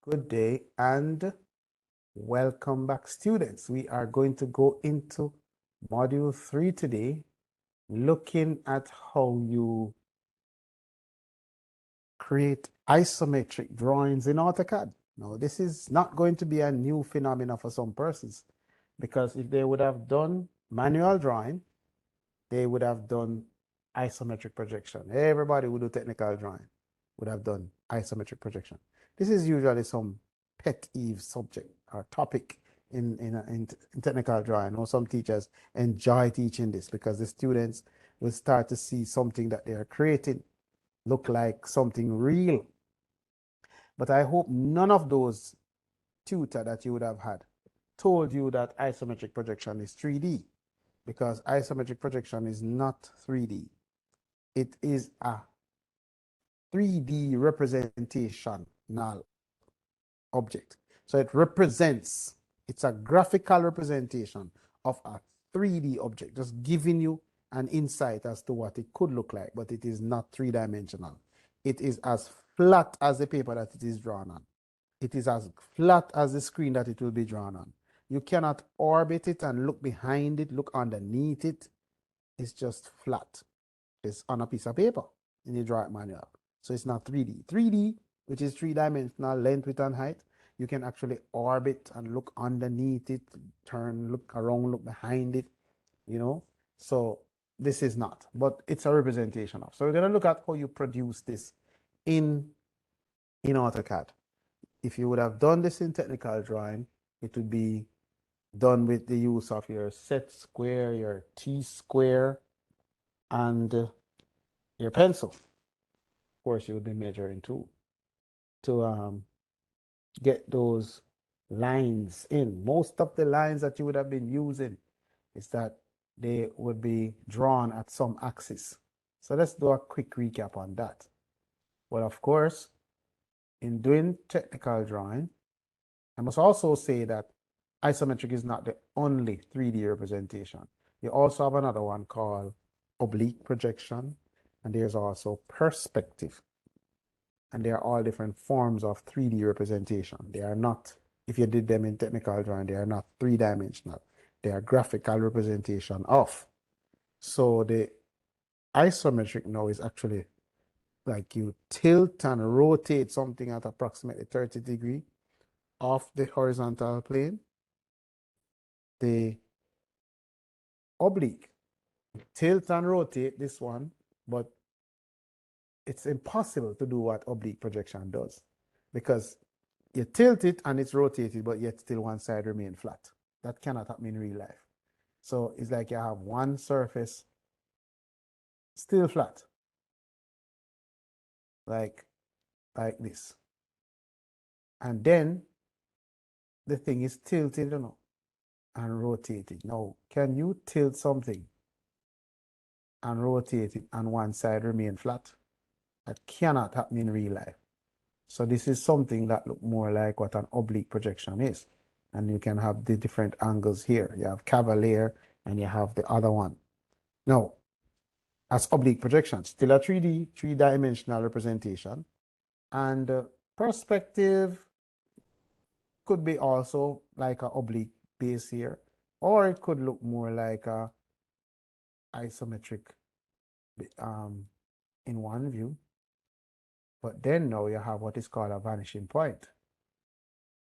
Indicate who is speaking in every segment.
Speaker 1: Good day and welcome back, students. We are going to go into module 3 today, looking at how you create isometric drawings in AutoCAD. Now, this is not going to be a new phenomenon for some persons, because if they would have done manual drawing, they would have done isometric projection. Everybody who do technical drawing would have done isometric projection. This is usually some pet eve subject or topic in technical drawing, or some teachers enjoy teaching this because the students will start to see something that they are creating look like something real. But I hope none of those tutor that you would have had told you that isometric projection is 3D, because isometric projection is not 3D. It is a 3D representational object. So it represents, it's a graphical representation of a 3D object, just giving you an insight as to what it could look like, but it is not three-dimensional. It is as flat as the paper that it is drawn on. It is as flat as the screen that it will be drawn on. You cannot orbit it and look behind it, look underneath it. It's just flat. It's on a piece of paper and you draw it manual. So it's not 3D. 3D, which is three-dimensional length, width, and height, you can actually orbit and look underneath it, turn, look around, look behind it, you know. So this is not, but it's a representation of. So we're going to look at how you produce this in AutoCAD. If you would have done this in technical drawing, it would be done with the use of your set square, your T-square, and your pencil. Of course, you would be measuring too to get those lines in. Most of the lines that you would have been using is that they would be drawn at some axis. So let's do a quick recap on that. Well, of course, in doing technical drawing, I must also say that isometric is not the only 3D representation. You also have another one called oblique projection, and there's also perspective. And they are all different forms of 3D representation. They are not, if you did them in technical drawing, they are not three-dimensional. They are graphical representation of. So the isometric now is actually like you tilt and rotate something at approximately 30 degrees off the horizontal plane. The oblique, tilt and rotate this one, but it's impossible to do what oblique projection does, because you tilt it and it's rotated, but yet still one side remain flat. That cannot happen in real life. So it's like you have one surface still flat, like this. And then the thing is tilted, and rotated. Now, can you tilt something and rotate it and one side remain flat? That cannot happen in real life. So this is something that looks more like what an oblique projection is. And you can have the different angles here. You have cavalier and you have the other one. Now, as oblique projection, still a 3D, three-dimensional representation. And perspective could be also like an oblique base here, or it could look more like a isometric in one view. But then now you have what is called a vanishing point.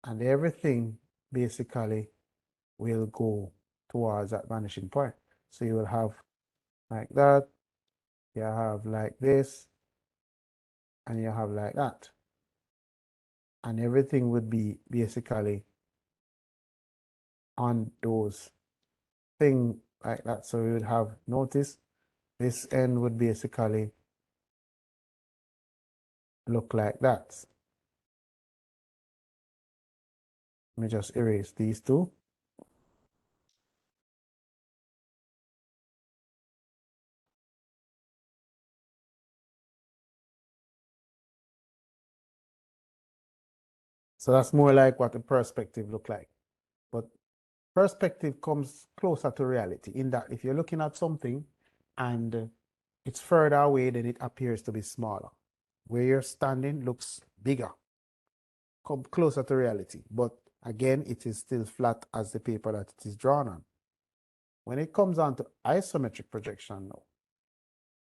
Speaker 1: And everything basically will go towards that vanishing point. So you will have like that, you have like this, and you have like that. And everything would be basically on those things like that. So you would have, notice, this end would basically look like that. Let me just erase these two. So that's more like what the perspective look like. But perspective comes closer to reality in that if you're looking at something and it's further away, then it appears to be smaller. Where you're standing looks bigger. come closer to reality. But again, it is still flat as the paper that it is drawn on. When it comes on to isometric projection now,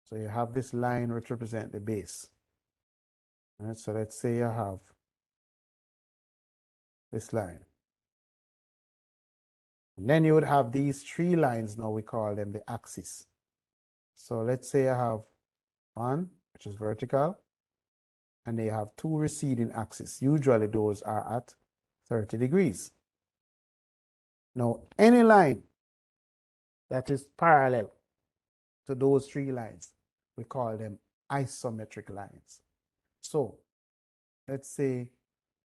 Speaker 1: so you have this line which represents the base. All right, so let's say you have this line. And then you would have these three lines now, we call them the axis. So let's say I have one, which is vertical, and they have two receding axes. Usually those are at 30 degrees. Now, any line that is parallel to those three lines, we call them isometric lines. So let's say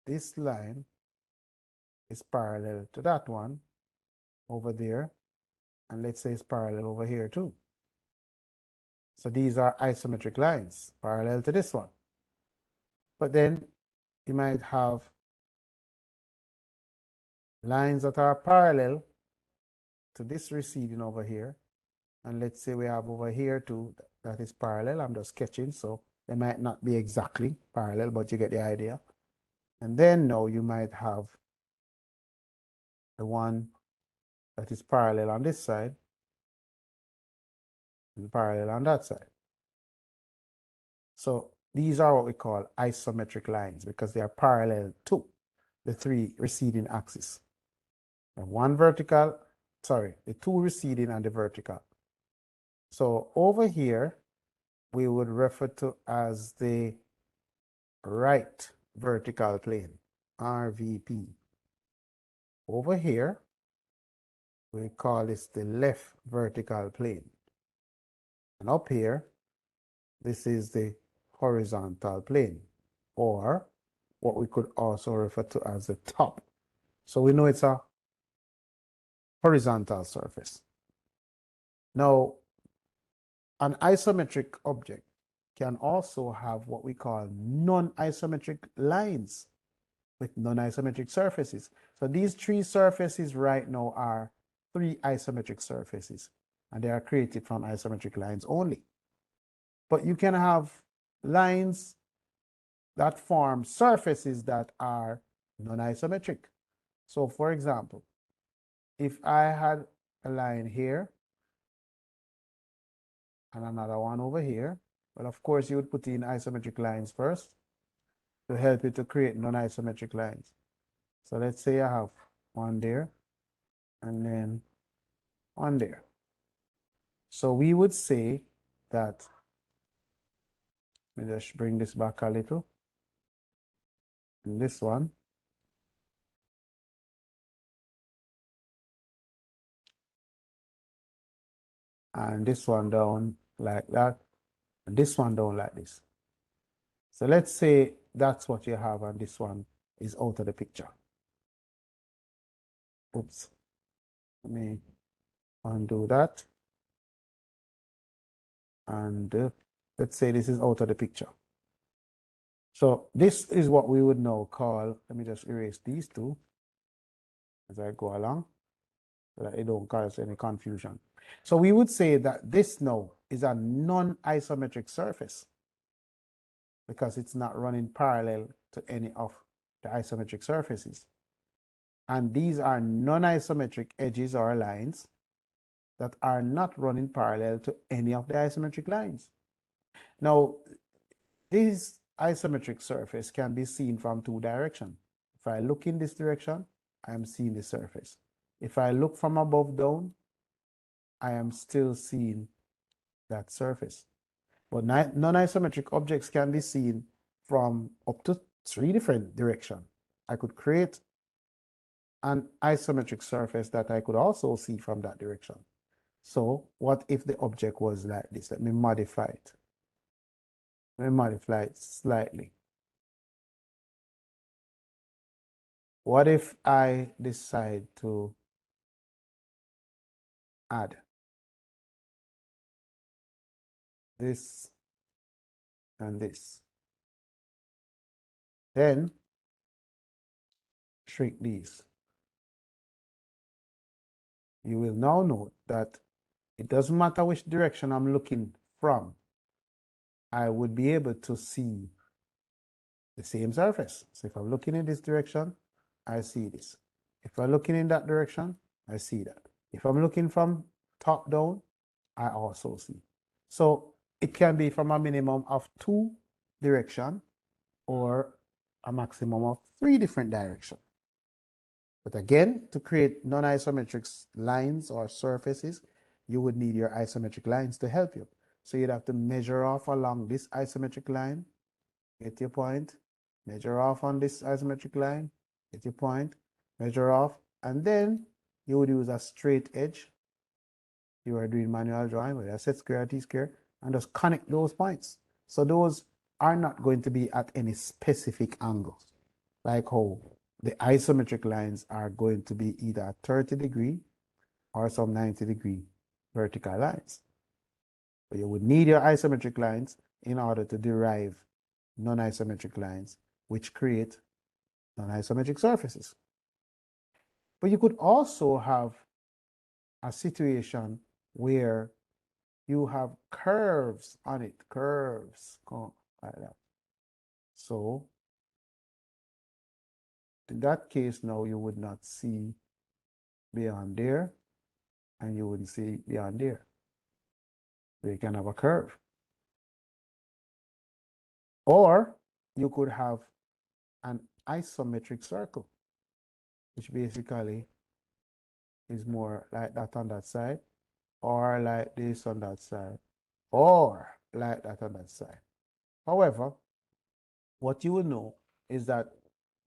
Speaker 1: this line is parallel to that one over there, and let's say it's parallel over here too. So these are isometric lines parallel to this one. But then you might have lines that are parallel to this receding over here. And let's say we have over here too, that is parallel. I'm just sketching, so they might not be exactly parallel, but you get the idea. And then now you might have the one that is parallel on this side and parallel on that side. So these are what we call isometric lines because they are parallel to the three receding axes. And one vertical, sorry, the two receding and the vertical. So over here, we would refer to as the right vertical plane, RVP. Over here, we call this the left vertical plane. And up here, this is the horizontal plane, or what we could also refer to as the top. So we know it's a horizontal surface. Now, an isometric object can also have what we call non-isometric lines with non-isometric surfaces. So these three surfaces right now are three isometric surfaces, and they are created from isometric lines only. But you can have lines that form surfaces that are non-isometric. So for example, if I had a line here and another one over here, well, of course, you would put in isometric lines first to help you to create non-isometric lines. So let's say I have one there and then one there. So we would say that, let me just bring this back a little. And this one, and this one down like that, and this one down like this. So let's say that's what you have, and this one is out of the picture. Oops. Let me undo that. And let's say this is out of the picture. So this is what we would now call, let me just erase these two as I go along so that it don't cause any confusion. So we would say that this now is a non-isometric surface because it's not running parallel to any of the isometric surfaces. And these are non-isometric edges or lines that are not running parallel to any of the isometric lines. Now, this isometric surface can be seen from two directions. If I look in this direction, I am seeing the surface. If I look from above down, I am still seeing that surface. But non-isometric objects can be seen from up to three different directions. I could create an isometric surface that I could also see from that direction. So what if the object was like this? Let me modify it. Let me modify it slightly. What if I decide to add this and this? Then shrink these. You will now note that it doesn't matter which direction I'm looking from, I would be able to see the same surface. So if I'm looking in this direction, I see this. If I'm looking in that direction, I see that. If I'm looking from top down, I also see. So it can be from a minimum of 2 directions or a maximum of 3 different directions. But again, to create non-isometric lines or surfaces, you would need your isometric lines to help you. So you'd have to measure off along this isometric line, get your point, measure off on this isometric line, get your point, measure off, and then you would use a straight edge. You are doing manual drawing with a set square or T-square, and just connect those points. So those are not going to be at any specific angles, like how the isometric lines are going to be either 30-degree or some 90-degree vertical lines. But you would need your isometric lines in order to derive non-isometric lines, which create non-isometric surfaces. But you could also have a situation where you have curves on it, curves like that. So in that case, now you would not see beyond there, and you wouldn't see beyond there. So you can have a curve. Or you could have an isometric circle, which basically is more like that on that side, or like this on that side, or like that on that side. However, what you will know is that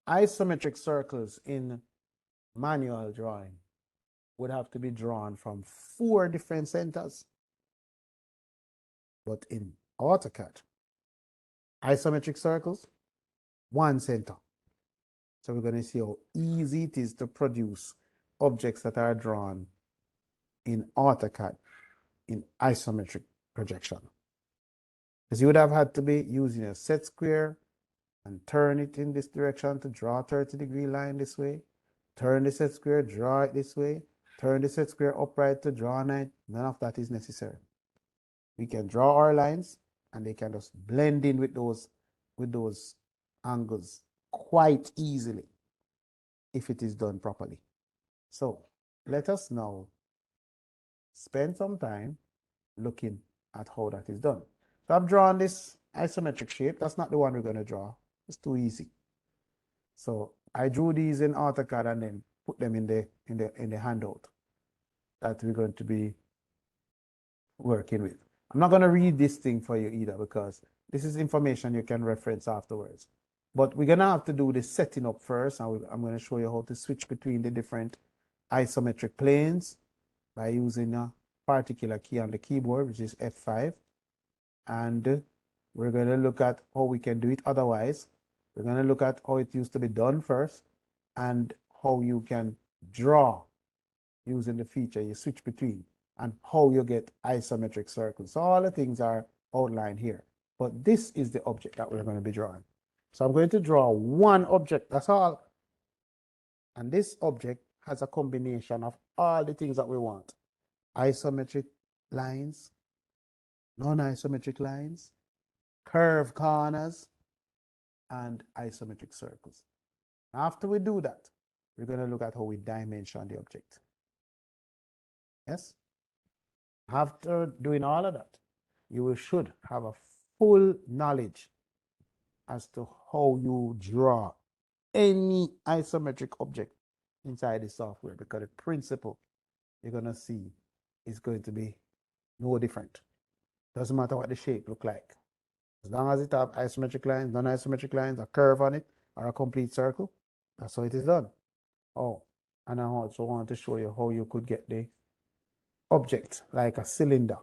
Speaker 1: isometric circles in manual drawing would have to be drawn from 4 different centers. But in AutoCAD, isometric circles, 1 center. So we're going to see how easy it is to produce objects that are drawn in AutoCAD in isometric projection. Because you would have had to be using a set square and turn it in this direction to draw a 30-degree line this way, turn the set square, draw it this way, turn the set square upright to draw a line. None of that is necessary. We can draw our lines and they can just blend in with those angles quite easily if it is done properly. So let us now spend some time looking at how that is done. So I've drawn this isometric shape. That's not the one we're going to draw. It's too easy. So I drew these in AutoCAD and then put them in the handout that we're going to be working with. I'm not going to read this thing for you either because this is information you can reference afterwards. But we're going to have to do the setting up first. And I'm going to show you how to switch between the different isometric planes by using a particular key on the keyboard, which is F5. And we're going to look at how we can do it otherwise. We're going to look at how it used to be done first and how you can draw using the feature you switch between and how you get isometric circles. So all the things are outlined here. But this is the object that we're going to be drawing. So I'm going to draw one object, that's all. And this object has a combination of all the things that we want. Isometric lines, non-isometric lines, curved corners, and isometric circles. After we do that, we're going to look at how we dimension the object. Yes? After doing all of that, you should have a full knowledge as to how you draw any isometric object inside the software, because the principle you're going to see is going to be no different. Doesn't matter what the shape look like. As long as it have isometric lines, non-isometric lines, a curve on it, or a complete circle, that's how it is done. Oh, and I also want to show you how you could get the object like a cylinder,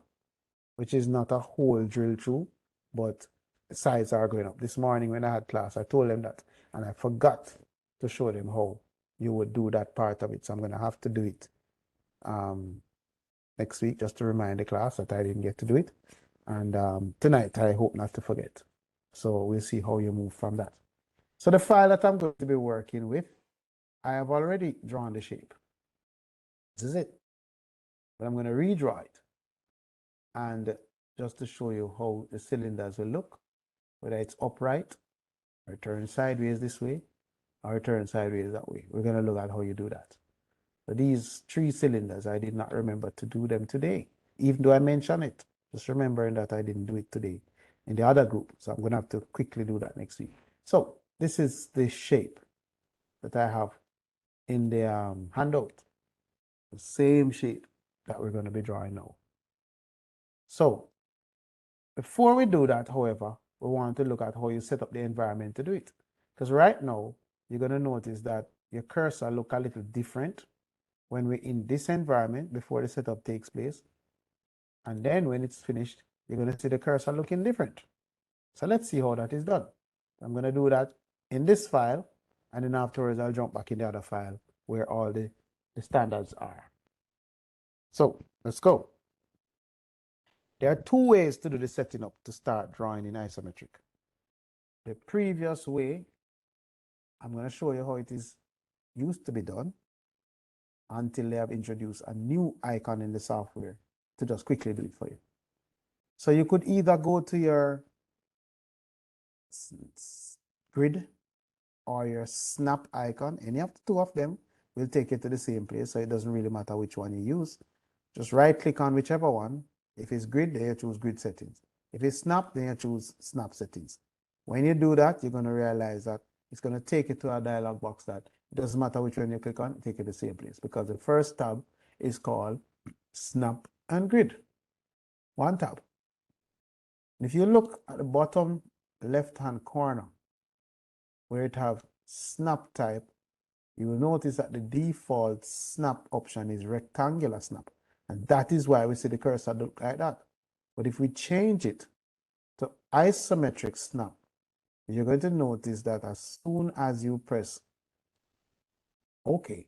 Speaker 1: which is not a hole drilled through, but the sides are going up. This morning when I had class, I told them that, and I forgot to show them how you would do that part of it. So I'm going to have to do it next week just to remind the class that I didn't get to do it. And tonight, I hope not to forget. So we'll see how you move from that. So the file that I'm going to be working with, I have already drawn the shape. This is it. But I'm going to redraw it. And just to show you how the cylinders will look, whether it's upright or turn sideways this way, or turn sideways that way. We're going to look at how you do that. So these 3 cylinders, I did not remember to do them today, even though I mentioned it. Just remembering that I didn't do it today in the other group. So I'm going to have to quickly do that next week. So this is the shape that I have in the handout. The same shape that we're going to be drawing now. So before we do that, however, we want to look at how you set up the environment to do it. Because right now, you're going to notice that your cursor look a little different when we're in this environment before the setup takes place. And then when it's finished, you're going to see the cursor looking different. So let's see how that is done. I'm going to do that in this file, and then afterwards I'll jump back in the other file where all the standards are. So let's go. There are 2 ways to do the setting up to start drawing in isometric. The previous way, I'm going to show you how it is used to be done until they have introduced a new icon in the software to just quickly do it for you. So you could either go to your grid or your snap icon. Any of the 2 of them will take you to the same place, so it doesn't really matter which one you use. Just right click on whichever one. If it's grid, then you choose grid settings. If it's snap, then you choose snap settings. When you do that, you're going to realize that it's going to take you to a dialog box that it doesn't matter which one you click on, take you to the same place, because the first tab is called snap and grid. 1 tab. If you look at the bottom left-hand corner where it have snap type, you will notice that the default snap option is rectangular snap. And that is why we see the cursor look like that. But if we change it to isometric snap, you're going to notice that as soon as you press OK,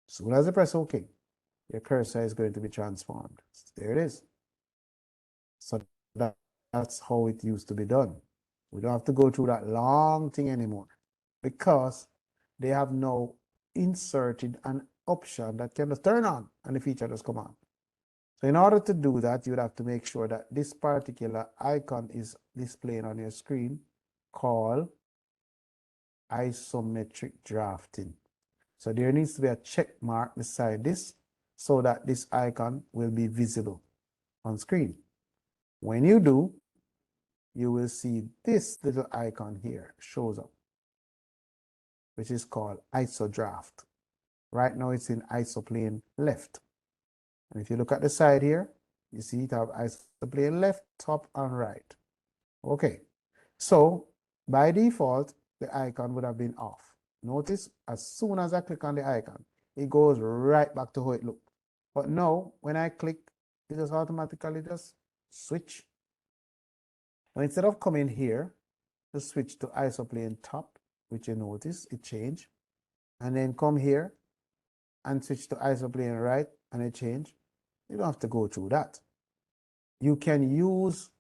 Speaker 1: as soon as you press OK, your cursor is going to be transformed. There it is. So that's how it used to be done. We don't have to go through that long thing anymore because they have now inserted an option that can just turn on and the feature just come on. So in order to do that, you would have to make sure that this particular icon is displaying on your screen called isometric drafting. So there needs to be a check mark beside this so that this icon will be visible on screen. When you do, you will see this little icon here shows up, which is called ISO draft. Right now it's in isoplane left. And if you look at the side here, you see it have isoplane left, top, and right. Okay, so by default, the icon would have been off. Notice as soon as I click on the icon, it goes right back to how it looked. But now, when I click, it just automatically just switch. Now, instead of coming here, just switch to isoplane top, which you notice it changed, and then come here and switch to isoplane right, and it changed. You don't have to go through that. You can use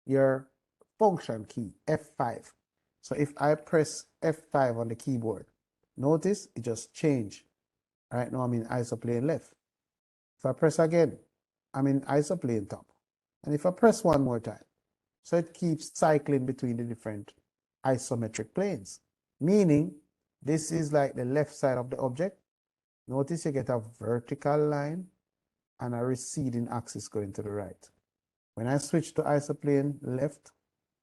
Speaker 1: your function key, F5. So if I press F5 on the keyboard, notice it just changed. Right now I'm in isoplane left. If I press again, I'm in isoplane top. And if I press one more time, so it keeps cycling between the different isometric planes, meaning this is like the left side of the object. Notice you get a vertical line and a receding axis going to the right. When I switch to isoplane left,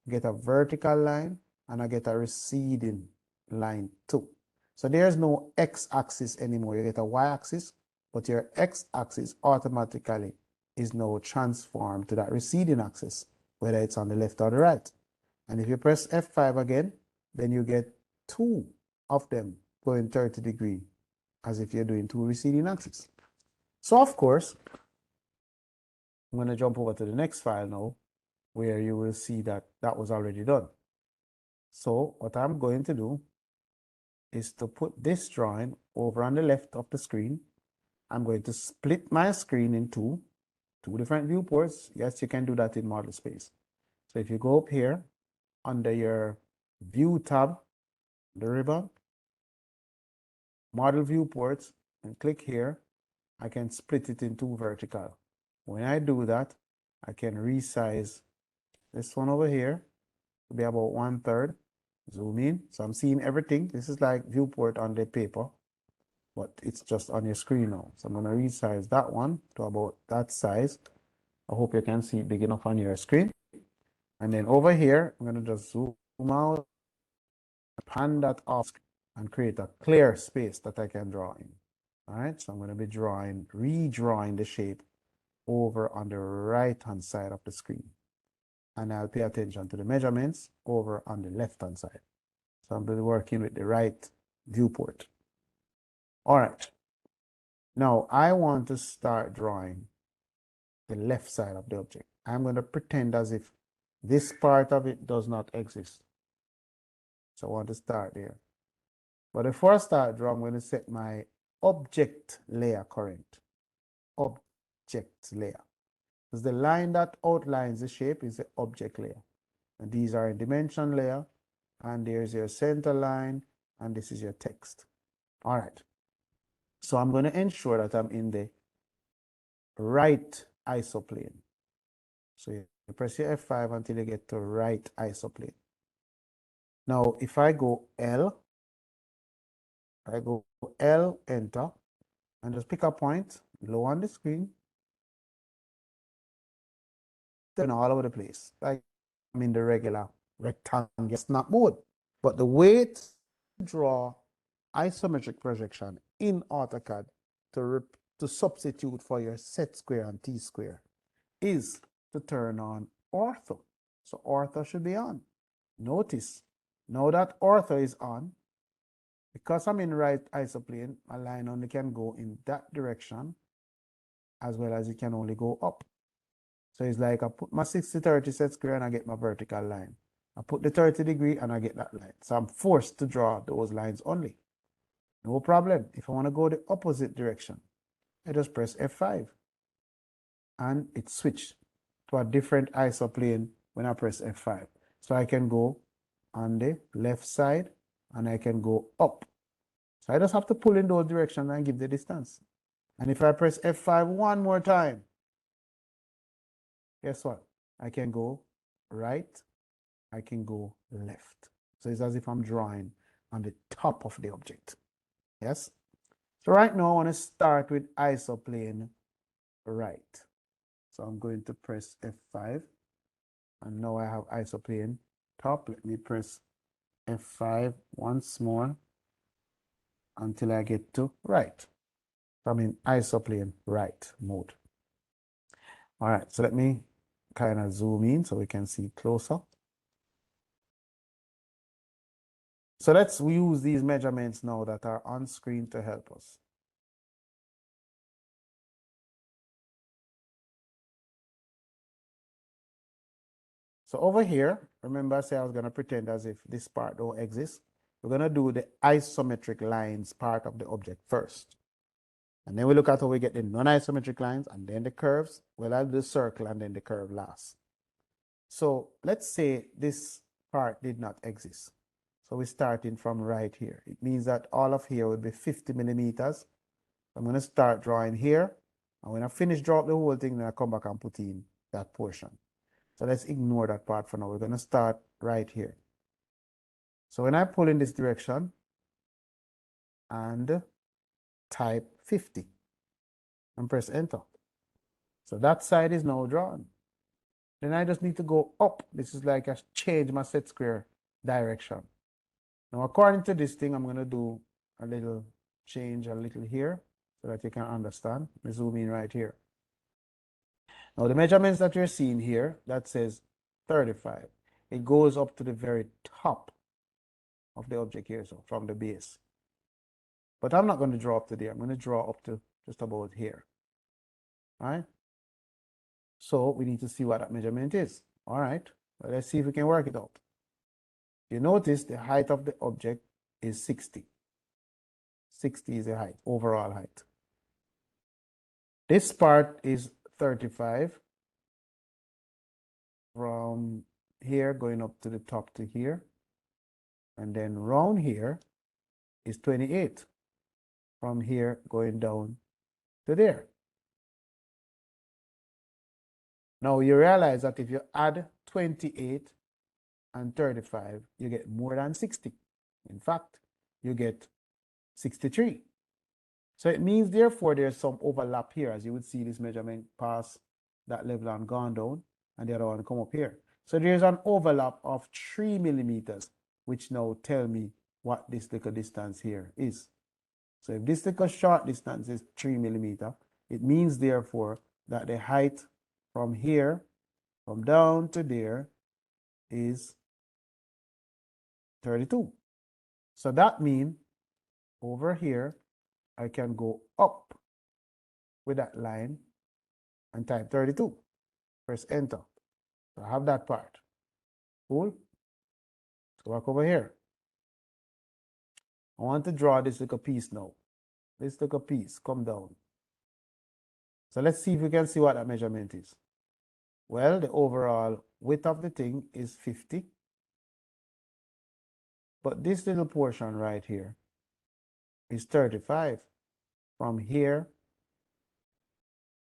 Speaker 1: I get a vertical line and I get a receding line too. So there's no x-axis anymore. You get a y-axis, but your x-axis automatically is now transformed to that receding axis, whether it's on the left or the right. And if you press F5 again, then you get 2 of them going 30 degrees, as if you're doing 2 receding axes. So of course, I'm going to jump over to the next file now, where you will see that that was already done. So what I'm going to do is to put this drawing over on the left of the screen. I'm going to split my screen in two different viewports. Yes, you can do that in model space. So if you go up here under your view tab, the ribbon, model viewports, and click here, I can split it in 2 vertical. When I do that, I can resize this one over here to be about 1/3, Zoom in. So I'm seeing everything. This is like viewport on the paper, but it's just on your screen now. So I'm going to resize that one to about that size. I hope you can see it big enough on your screen. And then over here, I'm going to just zoom out, pan that off, and create a clear space that I can draw in. All right, so I'm going to be redrawing the shape over on the right-hand side of the screen. And I'll pay attention to the measurements over on the left-hand side. So I'm going to be working with the right viewport. All right. Now I want to start drawing the left side of the object. I'm going to pretend as if this part of it does not exist. So I want to start there. But before I start drawing, I'm going to set my object layer current. Object layer. Because the line that outlines the shape is the object layer. And these are a dimension layer. And there's your center line. And this is your text. All right. So I'm going to ensure that I'm in the right isoplane. So you press your F5 until you get to right isoplane. Now, if I go L, enter, and just pick a point low on the screen, then all over the place. Like I'm in the regular rectangle snap mode. But the way to draw isometric projection in AutoCAD to substitute for your set square and T-square is to turn on ortho. So ortho should be on. Notice, now that ortho is on, because I'm in right isoplane, my line only can go in that direction as well as it can only go up. So it's like I put my 60-30 set square and I get my vertical line. I put the 30-degree and I get that line. So I'm forced to draw those lines only. No problem. If I want to go the opposite direction, I just press F5 and it switched to a different isoplane when I press F5. So I can go on the left side and I can go up. So I just have to pull in those directions and give the distance. And if I press F5 one more time, guess what? I can go right, I can go left. So it's as if I'm drawing on the top of the object. Yes? So right now I want to start with isoplane right. So I'm going to press F5. And now I have isoplane top. Let me press F5 once more until I get to right. So I'm in isoplane right mode. All right, so let me kind of zoom in so we can see closer. So let's use these measurements now that are on screen to help us. So over here, remember I said I was going to pretend as if this part don't exist. We're going to do the isometric lines part of the object first. And then we look at how we get the non-isometric lines and then the curves. Well, I'll do the circle and then the curve last. So let's say this part did not exist. So we're starting from right here. It means that all of here would be 50 millimeters. I'm going to start drawing here. And when I finish drawing the whole thing, then I come back and put in that portion. So let's ignore that part for now. We're going to start right here. So when I pull in this direction and type 50 and press enter. So that side is now drawn. Then I just need to go up. This is like I change my set square direction. Now, according to this thing, I'm going to do a little change a little here so that you can understand. Let me zoom in right here. Now, the measurements that you're seeing here, that says 35. It goes up to the very top of the object here, so from the base. But I'm not going to draw up to there. I'm going to draw up to just about here. All right? So we need to see what that measurement is. All right? Well, let's see if we can work it out. You notice the height of the object is 60. 60 is the height, overall height. This part is 35 from here going up to the top to here. And then round here is 28 from here going down to there. Now you realize that if you add 28 and 35, you get more than 60. In fact, you get 63. So it means, therefore, there's some overlap here, as you would see this measurement pass that level and gone down, and the other one come up here. So there's an overlap of 3 millimeters, which now tell me what this little distance here is. So if this little short distance is 3 millimeter, it means, therefore, that the height from here, from down to there, is 32. So that means over here, I can go up with that line and type 32. Press enter. So I have that part. Cool. So back over here. I want to draw this little piece now. This little piece, come down. So let's see if we can see what that measurement is. Well, the overall width of the thing is 50. But this little portion right here is 35. From here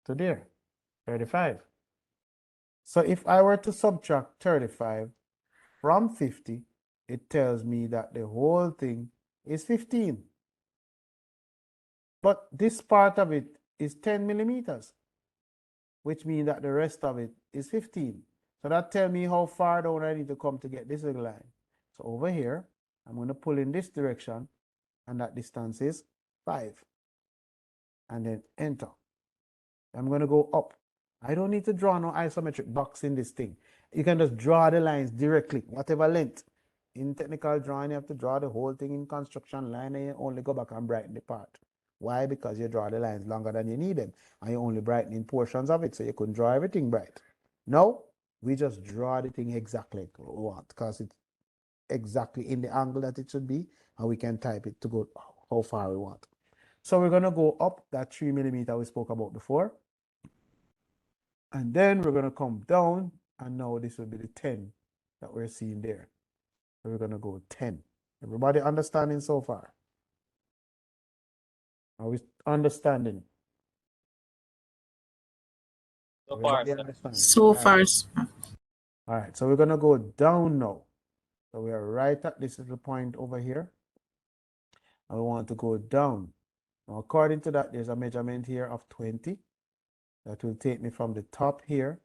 Speaker 1: to there, 35. So if I were to subtract 35 from 50, it tells me that the whole thing is 15. But this part of it is 10 millimeters, which means that the rest of it is 15. So that tells me how far down I need to come to get this little line. So over here, I'm going to pull in this direction, and that distance is 5. And then enter. I'm going to go up. I don't need to draw no isometric box in this thing. You can just draw the lines directly, whatever length. In technical drawing, you have to draw the whole thing in construction line, and you only go back and brighten the part. Why? Because you draw the lines longer than you need them, and you only brightening portions of it, so you couldn't draw everything bright. No, we just draw the thing exactly like we want, because it's exactly in the angle that it should be, and we can type it to go how far we want. So we're going to go up that 3 millimeter we spoke about before. And then we're going to come down, and now this will be the 10 that we're seeing there. So we're going to go 10. Everybody understanding so far? Are we understanding?
Speaker 2: So far,
Speaker 1: Everybody
Speaker 2: sir.
Speaker 1: understand?
Speaker 3: So far, sir.
Speaker 1: All right, so we're going to go down now. So we are right at this little point over here. And we want to go down. Now, according to that, there's a measurement here of 20. That will take me from the top here,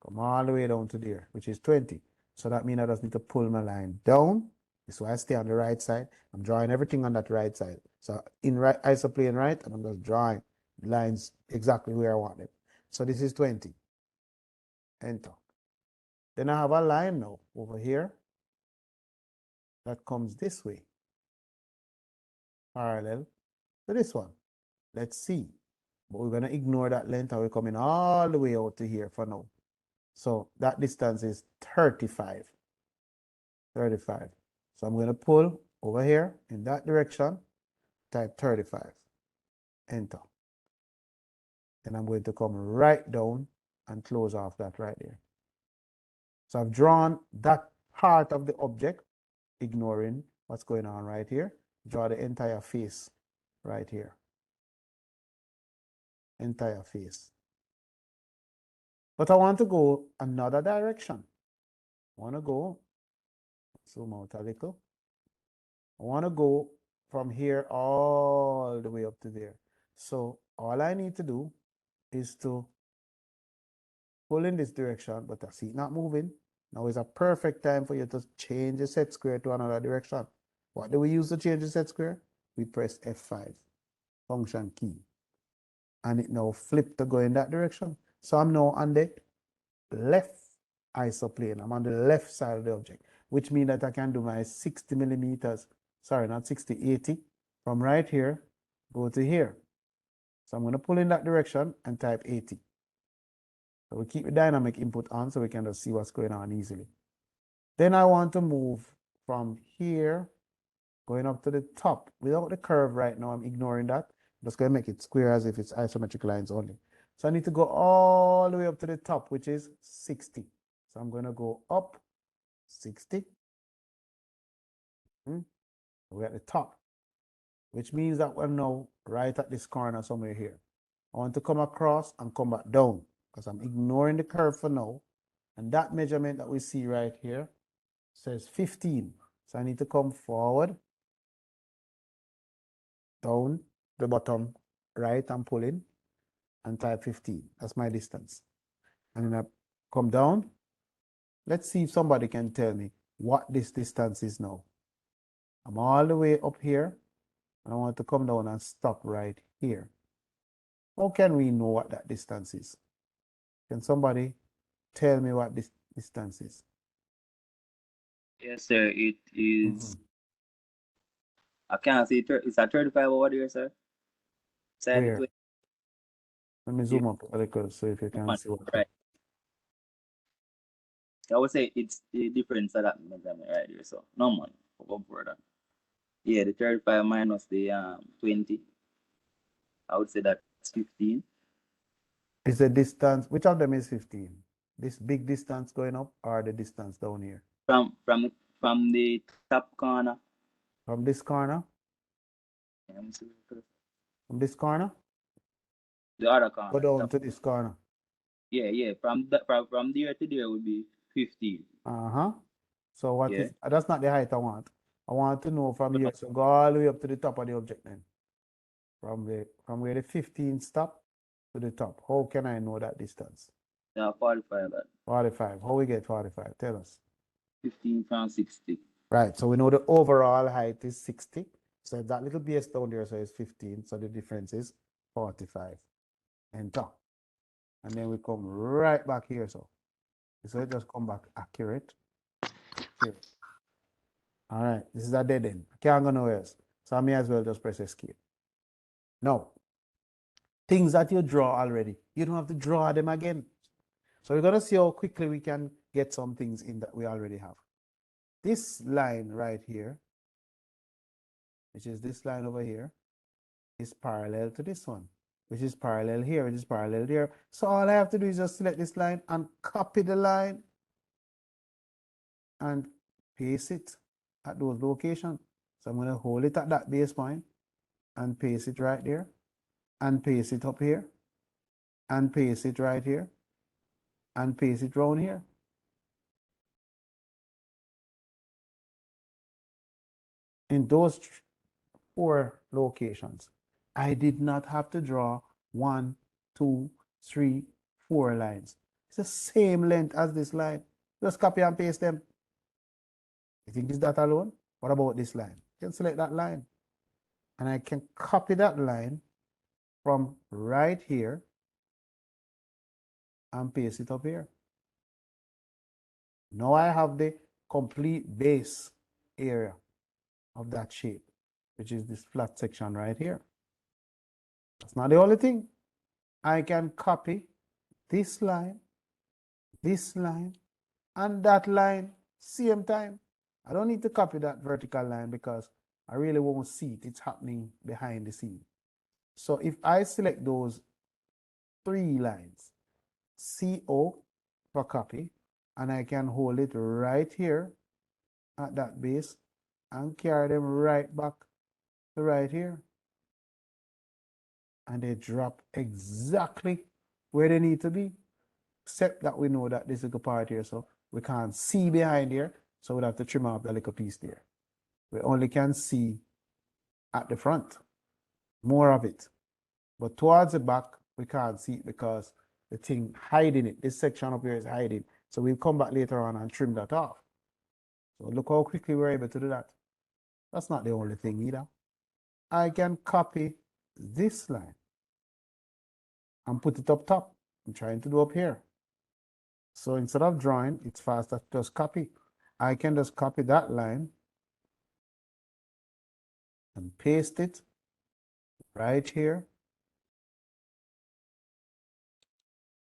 Speaker 1: come all the way down to there, which is 20. So that means I just need to pull my line down. This is why I stay on the right side. I'm drawing everything on that right side. So in right isoplane right, and I'm just drawing lines exactly where I want them. So this is 20. Enter. Then I have a line now over here that comes this way, parallel to this one. Let's see. But we're going to ignore that length, and we're coming all the way out to here for now. So that distance is 35. 35. So I'm going to pull over here in that direction, type 35. Enter. And I'm going to come right down and close off that right there. So I've drawn that part of the object, ignoring what's going on right here. Draw the entire face right here. Entire face. But I want to go another direction. I want to go, zoom out a little. I want to go from here all the way up to there. So all I need to do is to pull in this direction, but I see it not moving. Now is a perfect time for you to change the set square to another direction. What do we use to change the set square? We press F5, function key. And it now flipped to go in that direction. So I'm now on the left isoplane. I'm on the left side of the object, which means that I can do my 60 millimeters, sorry, not 60, 80, from right here, go to here. So I'm going to pull in that direction and type 80. So we keep the dynamic input on so we can just see what's going on easily. Then I want to move from here, going up to the top. Without the curve right now, I'm ignoring that. I'm just going to make it square as if it's isometric lines only. So I need to go all the way up to the top, which is 60. So I'm going to go up 60. We're at the top, which means that we're now right at this corner somewhere here. I want to come across and come back down because I'm ignoring the curve for now. And that measurement that we see right here says 15. So I need to come forward, down, the bottom right, I'm pulling, and type 15. That's my distance. And then I come down. Let's see if somebody can tell me what this distance is now. I'm all the way up here, and I want to come down and stop right here. How can we know what that distance is? Can somebody tell me what this distance is?
Speaker 2: Yes, sir. It is. I can't see. It's a 35 over there, sir. Side
Speaker 1: Where?
Speaker 2: 20.
Speaker 1: Let me
Speaker 2: Yeah.
Speaker 1: zoom up a little so if you can see what.
Speaker 2: Right. I would say it's the difference of that measurement right here. So no man. Go further. Yeah, the 35 minus the 20. I would say that's 15.
Speaker 1: Is the distance, which of them is 15? This big distance going up or the distance down here?
Speaker 2: From the top corner.
Speaker 1: From this corner?
Speaker 2: Let me see.
Speaker 1: From this corner?
Speaker 2: The other
Speaker 1: Go
Speaker 2: corner.
Speaker 1: down
Speaker 2: Top.
Speaker 1: to this corner.
Speaker 2: Yeah, yeah. From there to there would be 15.
Speaker 1: Uh-huh. So what
Speaker 2: Yeah.
Speaker 1: is, that's not the height I want. I want to know from here, so go all the way up to the top of the object then. From where the 15 stop to the top. How can I know that distance?
Speaker 2: Yeah, 45.
Speaker 1: 45. How we get 45? Tell us.
Speaker 2: 15 from 60.
Speaker 1: Right. So we know the overall height is 60. So that little base down there, so it's 15. So the difference is 45. Enter. And then we come right back here. So it just come back accurate. Accurate. All right. This is a dead end. I can't go nowhere else. So I may as well just press escape. Now, things that you draw already, you don't have to draw them again. So we're going to see how quickly we can get some things in that we already have. This line right here, which is this line over here, is parallel to this one, which is parallel here, which is parallel there. So all I have to do is just select this line and copy the line and paste it at those locations. So I'm going to hold it at that base point and paste it right there and paste it up here and paste it right here and paste it around here. In those 4 locations, I did not have to draw 1, 2, 3, 4 lines. It's the same length as this line. Just copy and paste them. You think it's that alone? What about this line? You can select that line. And I can copy that line from right here and paste it up here. Now I have the complete base area of that shape, which is this flat section right here. That's not the only thing. I can copy this line, and that line same time. I don't need to copy that vertical line because I really won't see it. It's happening behind the scene. So if I select those 3 lines, CO for copy, and I can hold it right here at that base and carry them right back to right here. And they drop exactly where they need to be, except that we know that this is a part here, so we can't see behind here, so we'll have to trim off the little piece there. We only can see at the front, more of it. But towards the back, we can't see it because the thing hiding it, this section up here is hiding. So we'll come back later on and trim that off. So look how quickly we're able to do that. That's not the only thing either. I can copy this line and put it up top. I'm trying to do up here. So instead of drawing, it's faster to just copy. I can just copy that line and paste it right here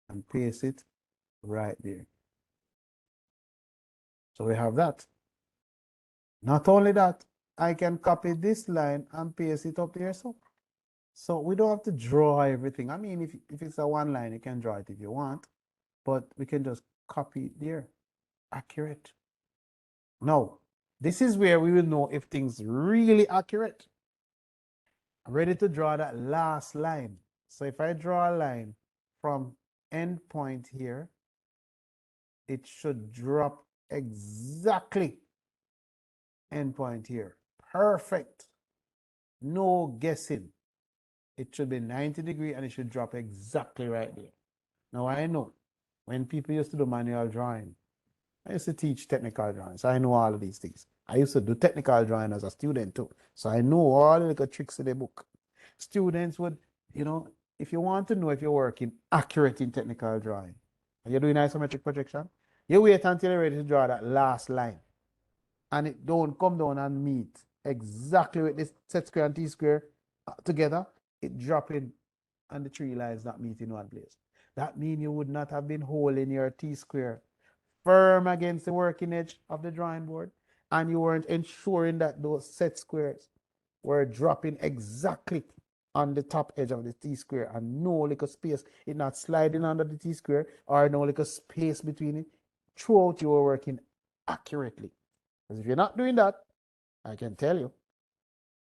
Speaker 1: and paste it right there. So we have that. Not only that, I can copy this line and paste it up here. So we don't have to draw everything. I mean, if it's a one line, you can draw it if you want, but we can just copy it there. Accurate. Now, this is where we will know if things really accurate. I'm ready to draw that last line. So if I draw a line from end point here, it should drop exactly endpoint here. Perfect. No guessing. It should be 90 degrees and it should drop exactly right there. Now I know when people used to do manual drawing, I used to teach technical drawing, so I know all of these things. I used to do technical drawing as a student too, so I know all the little tricks in the book. Students would, if you want to know if you're working accurate in technical drawing, and you're doing isometric projection, you wait until you're ready to draw that last line, and it don't come down and meet exactly with this set square and t-square together. It dropping, and the three lines not meeting one place. That means you would not have been holding your t-square firm against the working edge of the drawing board, and you weren't ensuring that those set squares were dropping exactly on the top edge of the t-square and no little space, it not sliding under the t-square or no little space between it. Throughout, you were working accurately. Because if you're not doing that, I can tell you,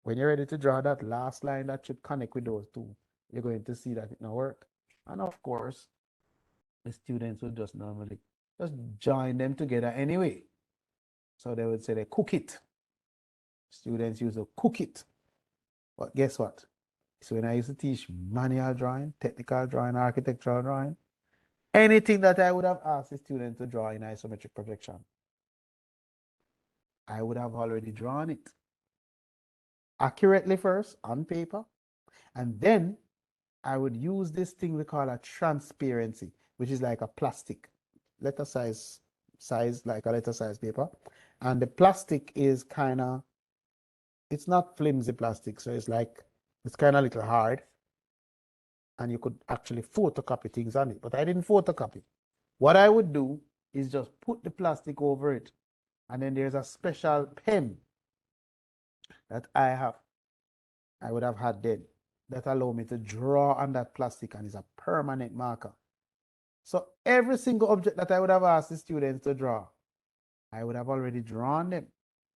Speaker 1: when you're ready to draw that last line that should connect with those two, you're going to see that it not work. And of course, the students would just normally just join them together anyway. So they would say they cook it. Students used to cook it. But guess what? So when I used to teach manual drawing, technical drawing, architectural drawing, anything that I would have asked the student to draw in isometric projection, I would have already drawn it accurately first on paper, and then I would use this thing we call a transparency, which is like a plastic letter size like a letter size paper, and the plastic is kind of, it's not flimsy plastic, so it's kind of a little hard, and you could actually photocopy things on it, but I didn't photocopy. What I would do is just put the plastic over it, and then there's a special pen that I would have had then, that allow me to draw on that plastic, and it's a permanent marker. So every single object that I would have asked the students to draw, I would have already drawn them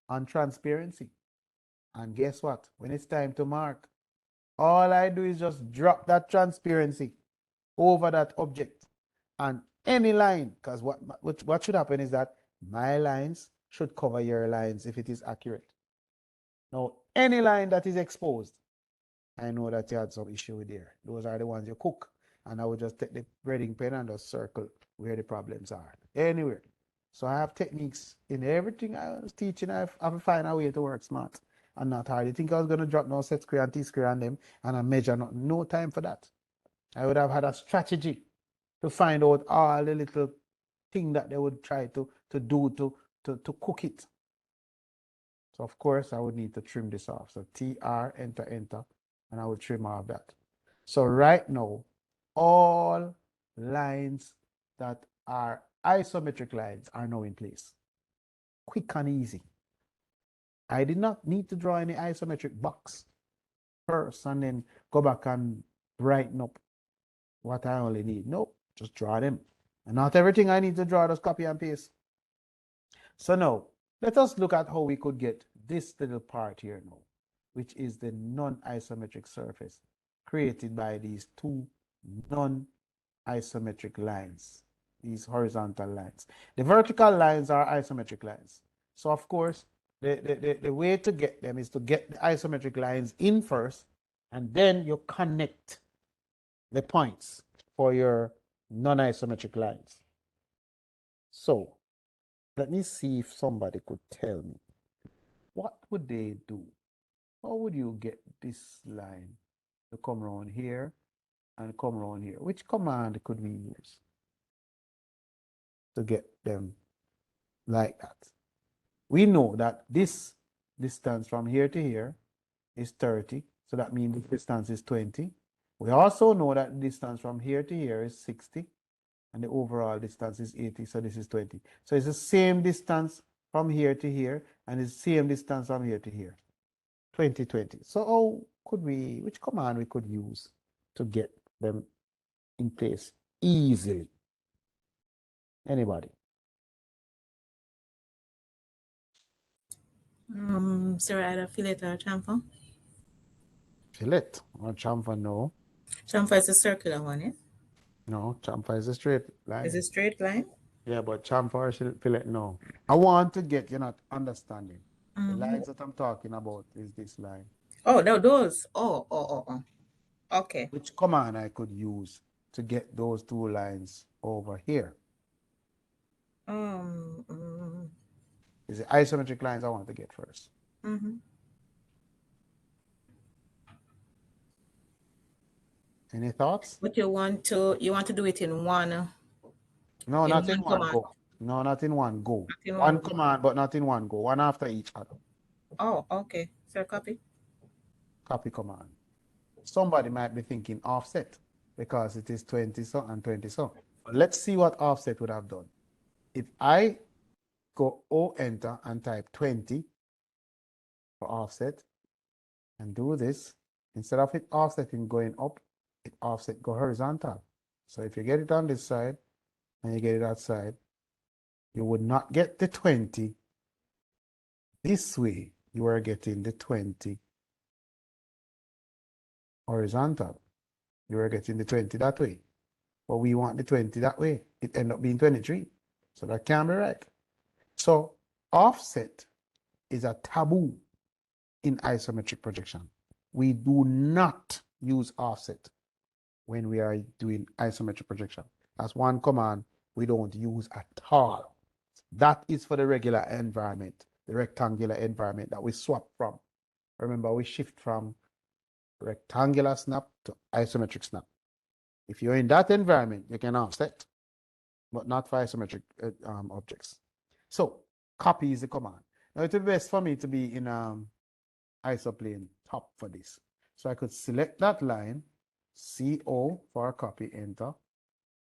Speaker 1: on transparency. And guess what? When it's time to mark, all I do is just drop that transparency over that object. And any line, because what should happen is that my lines should cover your lines if it is accurate. Now, any line that is exposed, I know that you had some issue with there. Those are the ones you cook. And I would just take the grading pen and just circle where the problems are. Anywhere. So I have techniques in everything I was teaching. I have to find a way to work smart and not hard. You think I was going to drop no set square and t-square on them and I measure not, no time for that. I would have had a strategy to find out all the little thing that they would try to do to cook it. So of course I would need to trim this off. So TR, enter, enter, and I would trim off that. So right now, all lines that are isometric lines are now in place. Quick and easy. I did not need to draw any isometric box first and then go back and brighten up what I only need. Nope, just draw them. And not everything I need to draw, just copy and paste. So now, let us look at how we could get this little part here now, which is the non-isometric surface created by these two non-isometric lines, these horizontal lines. The vertical lines are isometric lines. So of course, the way to get them is to get the isometric lines in first, and then you connect the points for your non-isometric lines. So let me see if somebody could tell me, what would they do? How would you get this line to come around here and come around here? Which command could we use to get them like that? We know that this distance from here to here is 30, so that means the distance is 20. We also know that the distance from here to here is 60, and the overall distance is 80, so this is 20. So it's the same distance from here to here, and it's the same distance from here to here, 20, 20. So how could we, which command we could use to get them in place easily? Anybody?
Speaker 3: Sir, either fillet or chamfer.
Speaker 1: Fillet or chamfer? No.
Speaker 3: Chamfer is a circular one, yeah?
Speaker 1: No, chamfer is a straight
Speaker 3: Is
Speaker 1: line.
Speaker 3: it straight line?
Speaker 1: Yeah, but chamfer should feel it no. I want to get, you're not understanding. The lines that I'm talking about is this line.
Speaker 3: Oh, no, those. Oh. Okay.
Speaker 1: Which command I could use to get those two lines over here?
Speaker 3: Mm,
Speaker 1: Is the isometric lines I want to get first.
Speaker 3: mm-hmm.
Speaker 1: Any thoughts?
Speaker 3: But you want to do it in one
Speaker 1: No, not in one
Speaker 3: command.
Speaker 1: go. No, not in one go.
Speaker 3: Not in
Speaker 1: One
Speaker 3: one go.
Speaker 1: command, but not in one go. One after each other.
Speaker 3: Oh, okay. So copy.
Speaker 1: Copy command. Somebody might be thinking offset because it is 20 so and 20 so. But let's see what offset would have done. If I go O enter and type 20 for offset and do this, instead of it offsetting going up, it offset go horizontal. So if you get it on this side and you get it outside, you would not get the 20 this way. You are getting the 20 horizontal. You are getting the 20 that way. But we want the 20 that way. It end up being 23. So that can't be right. So offset is a taboo in isometric projection. We do not use offset when we are doing isometric projection. That's one command we don't use at all. That is for the regular environment, the rectangular environment that we swap from. Remember, we shift from rectangular snap to isometric snap. If you're in that environment, you can offset, but not for isometric objects. So copy is the command. Now it would be best for me to be in isoplane top for this. So I could select that line, CO for a copy, enter,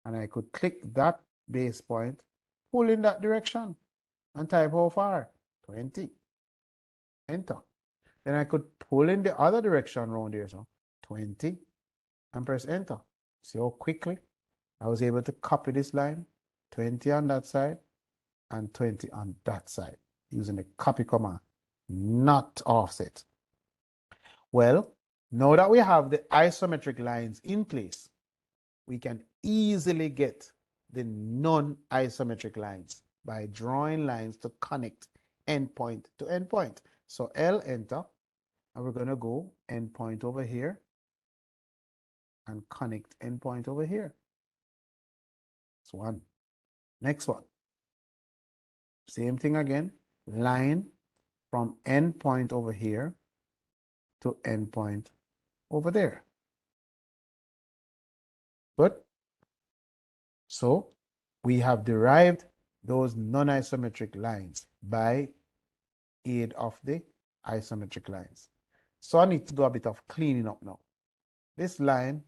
Speaker 1: and I could click that base point, pull in that direction, and type how far? 20. Enter. Then I could pull in the other direction around here, so 20, and press enter. See how quickly I was able to copy this line, 20 on that side and 20 on that side, using the copy command, not offset. Well, now that we have the isometric lines in place, we can easily get the non-isometric lines by drawing lines to connect endpoint to endpoint. So L, enter, and we're going to go endpoint over here and connect endpoint over here. That's one. Next one. Same thing again. Line from endpoint over here to endpoint over there. Good. So we have derived those non-isometric lines by aid of the isometric lines. So I need to do a bit of cleaning up now. This line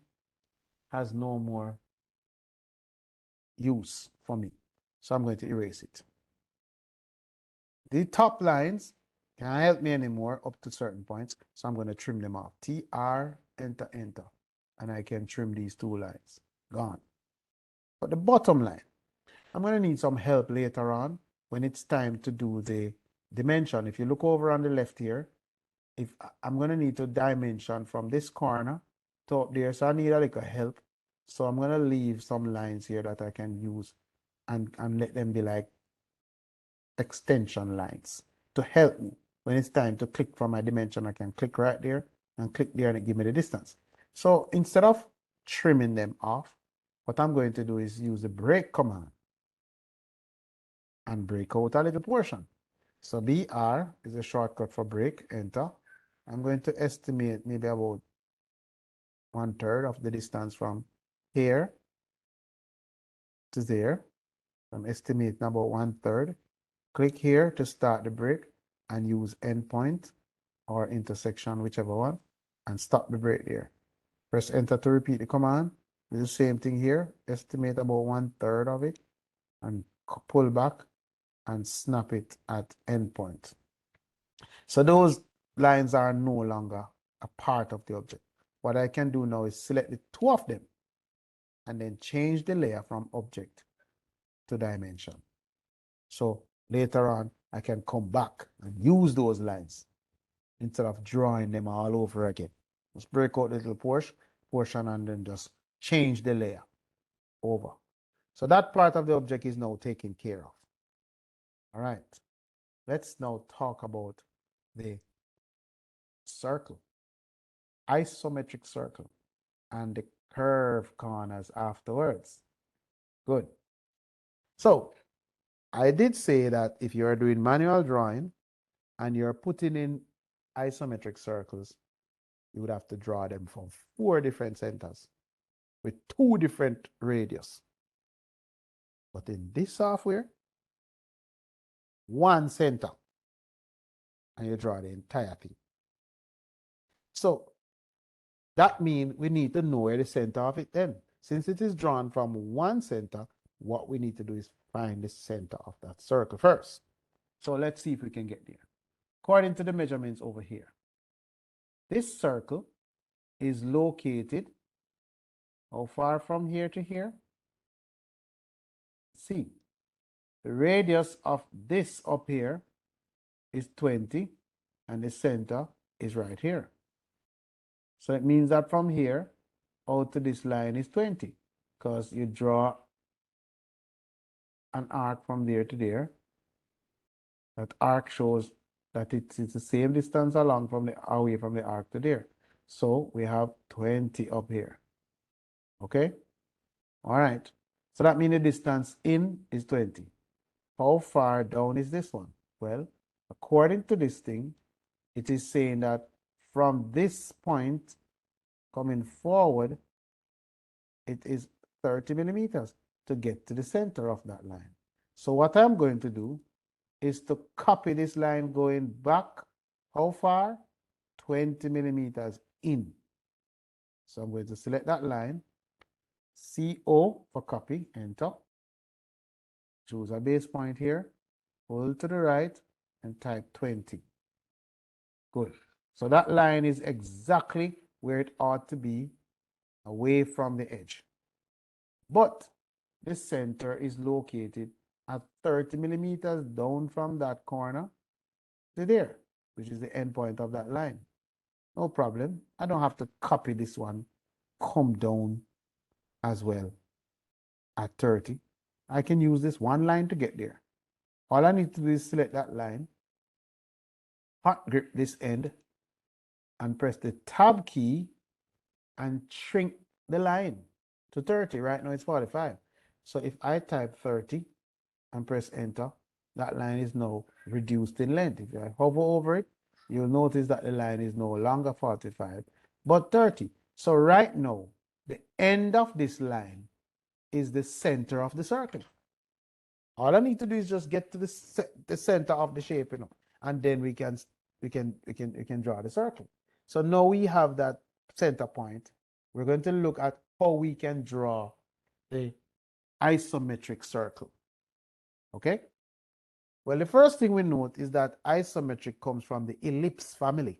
Speaker 1: has no more use for me. So I'm going to erase it. The top lines can't help me anymore up to certain points. So I'm going to trim them off. TR, enter, enter. And I can trim these two lines. Gone. But the bottom line, I'm going to need some help later on when it's time to do the dimension. If you look over on the left here, if I'm going to need to dimension from this corner to up there, so I need a little help. So I'm going to leave some lines here that I can use and let them be like extension lines to help me. When it's time to click from my dimension, I can click right there and click there and it give me the distance. So instead of trimming them off, what I'm going to do is use the break command and break out a little portion. So BR is a shortcut for break, enter. I'm going to estimate maybe about 1/3 of the distance from here to there. I'm estimating about 1/3. Click here to start the break and use endpoint or intersection, whichever one, and stop the break there. Press enter to repeat the command. Do the same thing here. Estimate about 1/3 of it and pull back and snap it at endpoint. So those lines are no longer a part of the object. What I can do now is select the two of them and then change the layer from object to dimension. So later on, I can come back and use those lines instead of drawing them all over again. Just break out the little portion and then just change the layer over. So that part of the object is now taken care of. All right. Let's now talk about the circle, isometric circle, and the curve corners afterwards. Good. So I did say that if you're doing manual drawing and you're putting in isometric circles, you would have to draw them from 4 different centers with 2 different radius. But in this software, 1 center, and you draw the entire thing. So that means we need to know where the center of it then. Since it is drawn from 1 center, what we need to do is find the center of that circle first. So let's see if we can get there. According to the measurements over here, this circle is located how far from here to here? See, the radius of this up here is 20 and the center is right here. So it means that from here out to this line is 20 because you draw an arc from there to there. That arc shows that it's the same distance along from the away from the arc to there. So we have 20 up here. Okay? All right. So that means the distance in is 20. How far down is this one? Well, according to this thing, it is saying that from this point coming forward, it is 30 millimeters to get to the center of that line. So what I'm going to do is to copy this line going back, how far? 20 millimeters in. So I'm going to select that line, CO for copy, enter. Choose a base point here, pull to the right, and type 20. Good. So that line is exactly where it ought to be, away from the edge. But the center is located at 30 millimeters down from that corner to there, which is the end point of that line. No problem. I don't have to copy this one, come down as well at 30. I can use this one line to get there. All I need to do is select that line, hot grip this end, and press the tab key and shrink the line to 30. Right now it's 45. So if I type 30 and press enter, that line is now reduced in length. If I hover over it, you'll notice that the line is no longer 45, but 30. So right now, the end of this line is the center of the circle. All I need to do is just get to the center of the shape, and then we can draw the circle. So now we have that center point. We're going to look at how we can draw the isometric circle. Okay? Well, the first thing we note is that isometric comes from the ellipse family.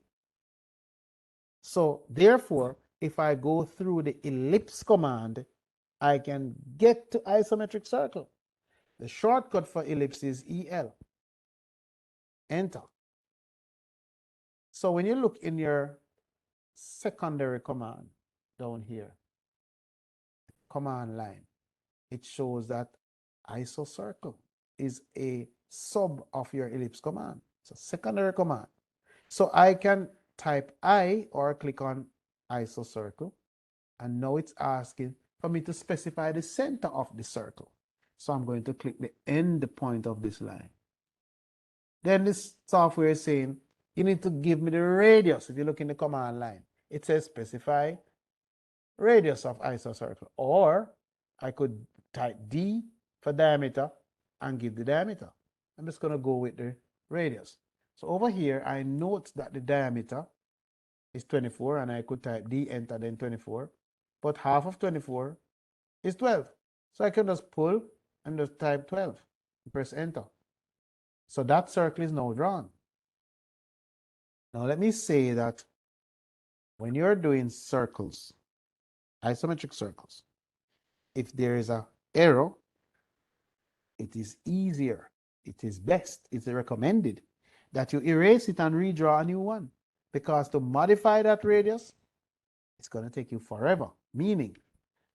Speaker 1: So therefore, if I go through the ellipse command, I can get to isometric circle. The shortcut for ellipse is EL. Enter. So when you look in your secondary command down here, command line, it shows that isocircle is a sub of your ellipse command. It's a secondary command. So I can type I or click on isocircle, and now it's asking for me to specify the center of the circle. So I'm going to click the end point of this line. Then this software is saying, you need to give me the radius. If you look in the command line, it says specify radius of isocircle. Or I could type D for diameter and give the diameter. I'm just going to go with the radius. So over here, I note that the diameter is 24, and I could type D, enter, then 24. But half of 24 is 12. So I can just pull and just type 12 and press enter. So that circle is now drawn. Now let me say that when you're doing circles, isometric circles, if there is an error, it is easier, it is best, it's recommended that you erase it and redraw a new one. Because to modify that radius, it's going to take you forever. Meaning,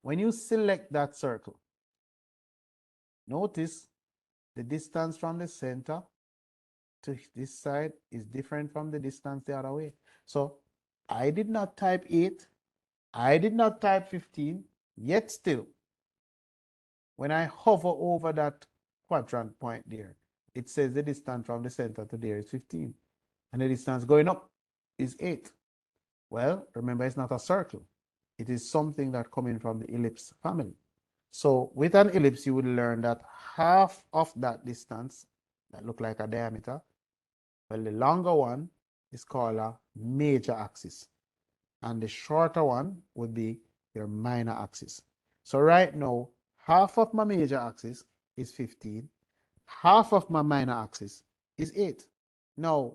Speaker 1: when you select that circle, Notice the distance from the center to this side is different from the distance the other way. So I did not type 8. I did not type 15. Yet still, when I hover over that quadrant point there, it says the distance from the center to there is 15. And the distance going up is 8. Well, remember, it's not a circle. It is something that coming from the ellipse family. So with an ellipse, you would learn that half of that distance that look like a diameter, well, the longer one is called a major axis. And the shorter one would be your minor axis. So right now, half of my major axis is 15. Half of my minor axis is 8. Now,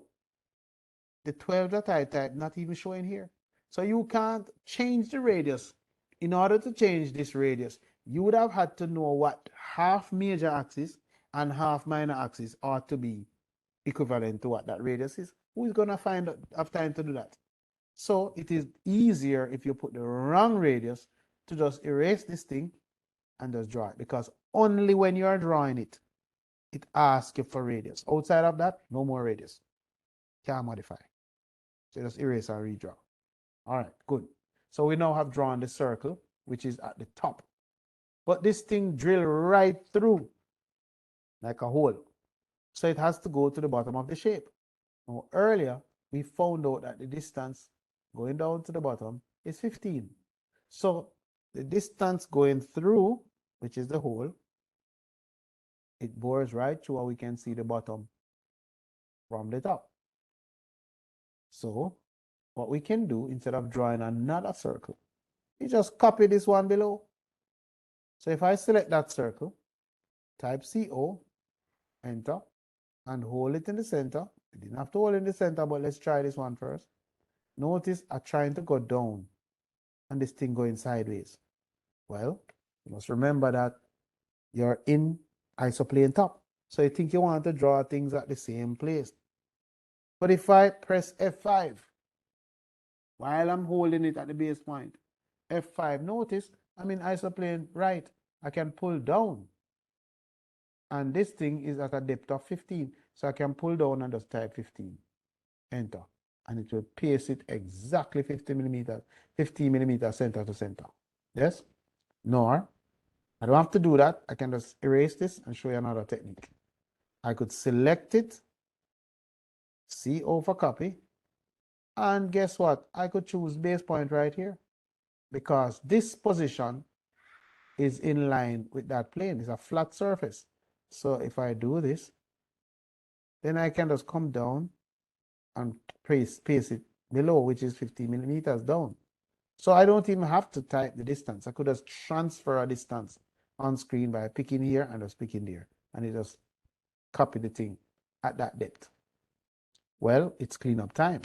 Speaker 1: the 12 that I typed not even showing here. So you can't change the radius. In order to change this radius, you would have had to know what half major axis and half minor axis ought to be equivalent to what that radius is. Who is going to have time to do that? So it is easier if you put the wrong radius to just erase this thing and just draw it, because only when you are drawing it, it asks you for radius. Outside of that, no more radius. Can't modify. So just erase and redraw. All right, good. So we now have drawn the circle, which is at the top. But this thing drilled right through like a hole. So it has to go to the bottom of the shape. Now, earlier, we found out that the distance going down to the bottom is 15. So the distance going through, which is the hole, it bores right through, and we can see the bottom from the top. So what we can do, instead of drawing another circle, we just copy this one below. So if I select that circle, type CO, enter, and hold it in the center. We didn't have to hold it in the center, but let's try this one first. Notice I'm trying to go down and this thing going sideways. Well, you must remember that you're in isoplane top. So you think you want to draw things at the same place. But if I press F5, while I'm holding it at the base point, F5, notice I'm in isoplane right. I can pull down. And this thing is at a depth of 15. So I can pull down and just type 15. Enter. And it will paste it exactly 15 millimeters center to center. Yes? Nor, I don't have to do that. I can just erase this and show you another technique. I could select it, CO for copy, and guess what? I could choose base point right here, because this position is in line with that plane. It's a flat surface. So if I do this, then I can just come down and paste it below, which is 50 millimeters down. So I don't even have to type the distance. I could just transfer a distance on screen by picking here and just picking there. And it just copy the thing at that depth. Well, it's cleanup time.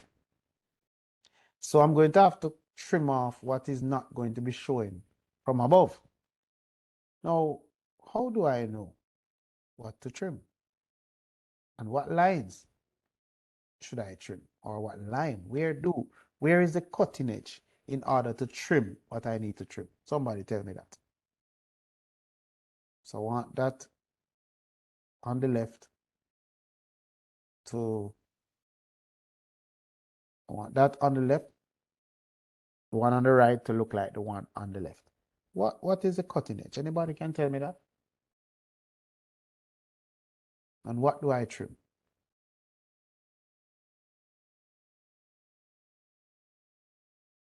Speaker 1: So I'm going to have to trim off what is not going to be showing from above. Now, how do I know what to trim? And what lines should I trim? Or what line? Where is the cutting edge in order to trim what I need to trim? Somebody tell me that. So I want that on the left to, I want that on the left, the one on the right to look like the one on the left. What is the cutting edge? Anybody can tell me that? And what do I trim?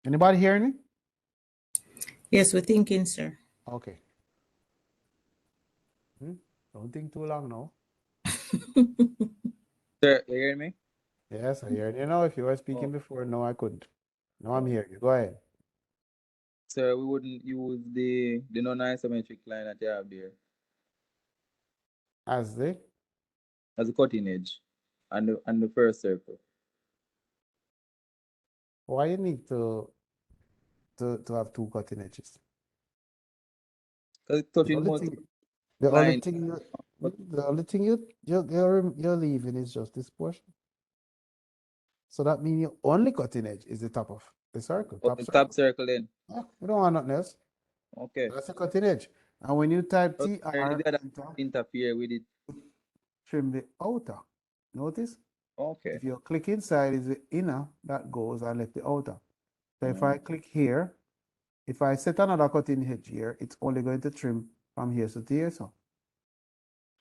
Speaker 1: Anybody hearing me?
Speaker 3: Yes, we're thinking, sir.
Speaker 1: Okay. Don't think too long now.
Speaker 2: Sir, you hear me?
Speaker 1: Yes, I heard you now. If you were speaking before, no, I couldn't. No, I'm here. You go ahead.
Speaker 2: Sir, we wouldn't use the non-isometric line that you have there
Speaker 1: As the
Speaker 2: as a cutting edge and the first circle.
Speaker 1: why you need to have two cutting edges?
Speaker 2: Because it's
Speaker 1: The
Speaker 2: touching
Speaker 1: only
Speaker 2: multiple
Speaker 1: thing the only
Speaker 2: lines.
Speaker 1: thing you're leaving is just this portion. So that means your only cutting edge is the top of the circle,
Speaker 2: Oh,
Speaker 1: top
Speaker 2: the
Speaker 1: circle.
Speaker 2: top circle then.
Speaker 1: Yeah, we don't want nothing else.
Speaker 2: Okay.
Speaker 1: That's the cutting edge. And when you type
Speaker 2: So
Speaker 1: TR,
Speaker 2: the other
Speaker 1: enter,
Speaker 2: interfere with it.
Speaker 1: trim the outer. Notice?
Speaker 2: Okay.
Speaker 1: If you click inside, is the inner that goes and left the outer. So if
Speaker 2: Mm.
Speaker 1: I click here, if I set another cutting edge here, it's only going to trim from here to here, so.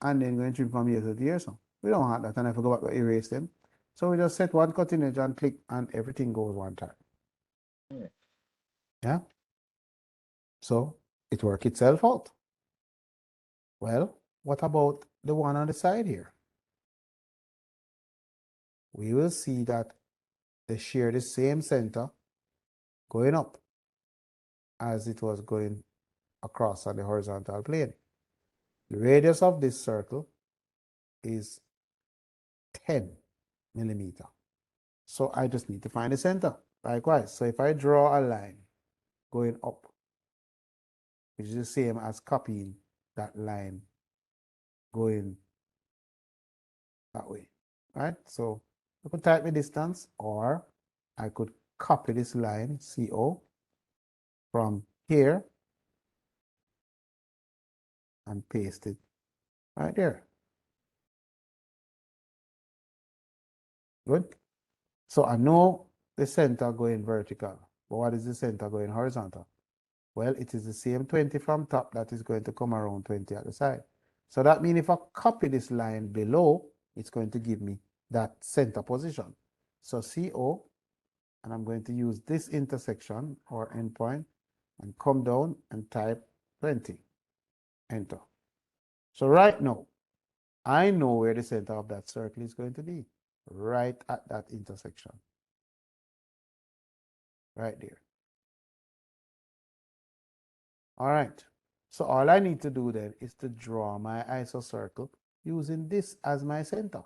Speaker 1: And then going to trim from here to here, so. We don't have that, and I forgot to erase them. So we just set one cutting edge and click, and everything goes one time.
Speaker 2: Yeah.
Speaker 1: Yeah? So it works itself out. Well, what about the one on the side here? We will see that they share the same center going up as it was going across on the horizontal plane. The radius of this circle is 10 millimeter. So I just need to find the center. Likewise, so if I draw a line going up, which is the same as copying that line going that way, right? So I could type the distance, or I could copy this line, CO, from here and paste it right there. Good. So I know the center going vertical, but what is the center going horizontal? Well, it is the same 20 from top that is going to come around 20 at the side. So that means if I copy this line below, it's going to give me that center position. So CO, and I'm going to use this intersection or endpoint and come down and type 20. Enter. So right now, I know where the center of that circle is going to be, right at that intersection. Right there. All right. So all I need to do then is to draw my isocircle using this as my center.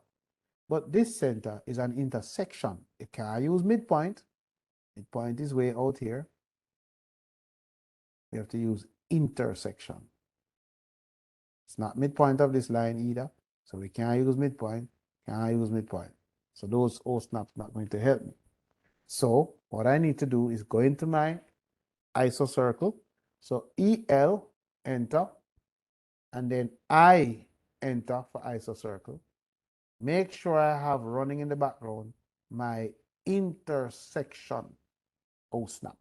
Speaker 1: But this center is an intersection. You can't use midpoint. Midpoint is way out here. We have to use intersection. It's not midpoint of this line either. So we can't use midpoint. Can't use midpoint. So those O snaps not going to help me. So what I need to do is go into my isocircle. So EL, enter, and then I enter for isocircle. Make sure I have running in the background my intersection O snap,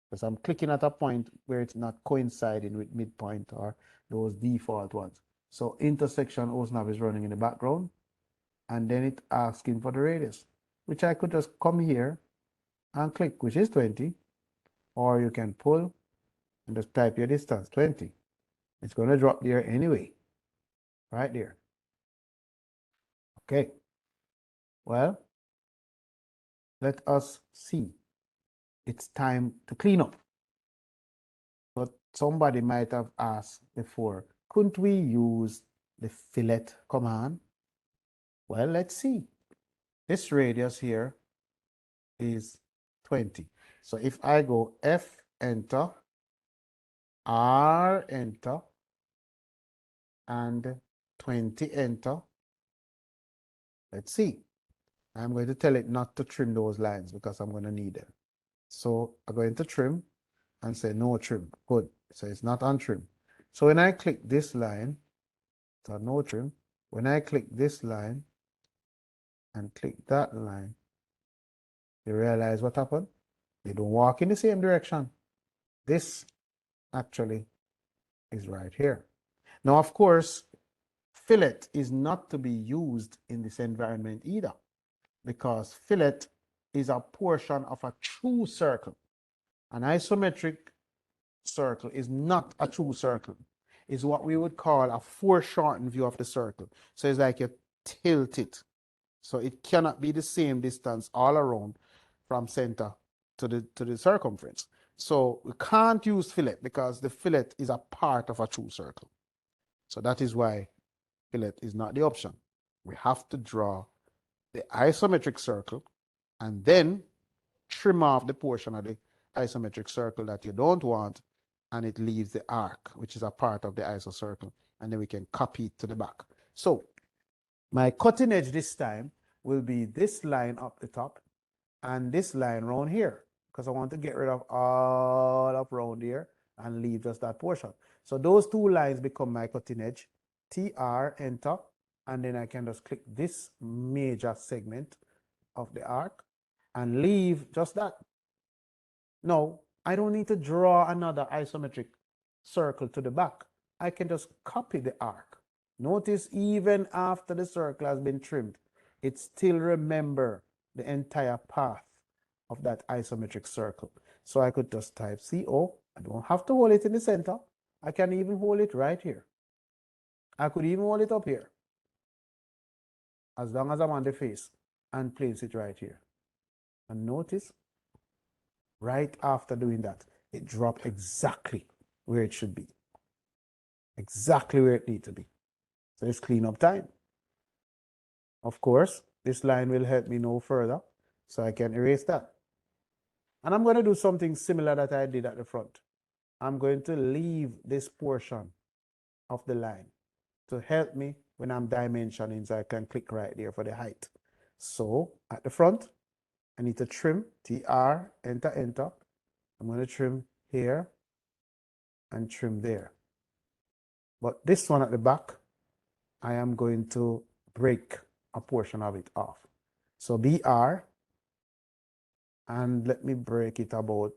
Speaker 1: because I'm clicking at a point where it's not coinciding with midpoint or those default ones. So intersection O snap is running in the background, and then it's asking for the radius, which I could just come here and click, which is 20, or you can pull and just type your distance, 20. It's going to drop there anyway, right there. Okay. Well, let us see. It's time to clean up. But somebody might have asked before, couldn't we use the fillet command? Well, let's see. This radius here is 20. So if I go F, enter, R, enter, and 20, enter, let's see. I'm going to tell it not to trim those lines because I'm going to need them. So I'm going to trim and say no trim. Good. So it's not on trim. So when I click this line, so no trim. When I click this line and click that line, you realize what happened? They don't walk in the same direction. This actually is right here. Now, of course, fillet is not to be used in this environment either, because fillet is a portion of a true circle. An isometric circle is not a true circle. It's what we would call a foreshortened view of the circle. So it's like you tilt it. So it cannot be the same distance all around from center to the circumference. So we can't use fillet because the fillet is a part of a true circle. So that is why fillet is not the option. We have to draw the isometric circle and then trim off the portion of the isometric circle that you don't want, and it leaves the arc, which is a part of the isocircle, and then we can copy it to the back. So my cutting edge this time will be this line up the top and this line around here, because I want to get rid of all up around here and leave just that portion. So those two lines become my cutting edge. TR, enter, and then I can just click this major segment of the arc and leave just that. Now, I don't need to draw another isometric circle to the back. I can just copy the arc. Notice even after the circle has been trimmed, it still remember the entire path of that isometric circle. So I could just type CO. I don't have to hold it in the center. I can even hold it right here. I could even hold it up here, as long as I'm on the face, and place it right here. And notice, right after doing that, it dropped exactly where it should be. Exactly where it needs to be. So it's cleanup time. Of course, this line will help me no further, so I can erase that. And I'm going to do something similar that I did at the front. I'm going to leave this portion of the line to help me when I'm dimensioning, so I can click right there for the height. So at the front, I need to trim, TR, enter, enter. I'm going to trim here and trim there. But this one at the back, I am going to break a portion of it off. So BR, and let me break it about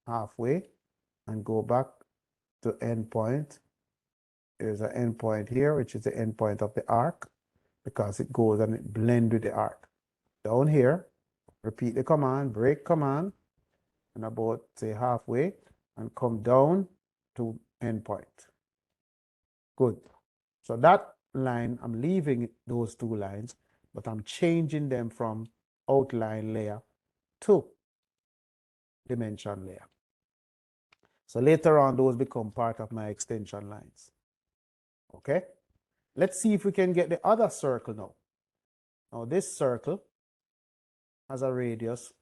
Speaker 1: halfway and go back to endpoint. There's an endpoint here, which is the endpoint of the arc, because it goes and it blends with the arc. Down here, repeat the command, break command, and about say halfway, and come down to endpoint. Good. So that line, I'm leaving those two lines, but I'm changing them from outline layer to dimension layer. So later on, those become part of my extension lines. Okay? Let's see if we can get the other circle now. Now this circle has a radius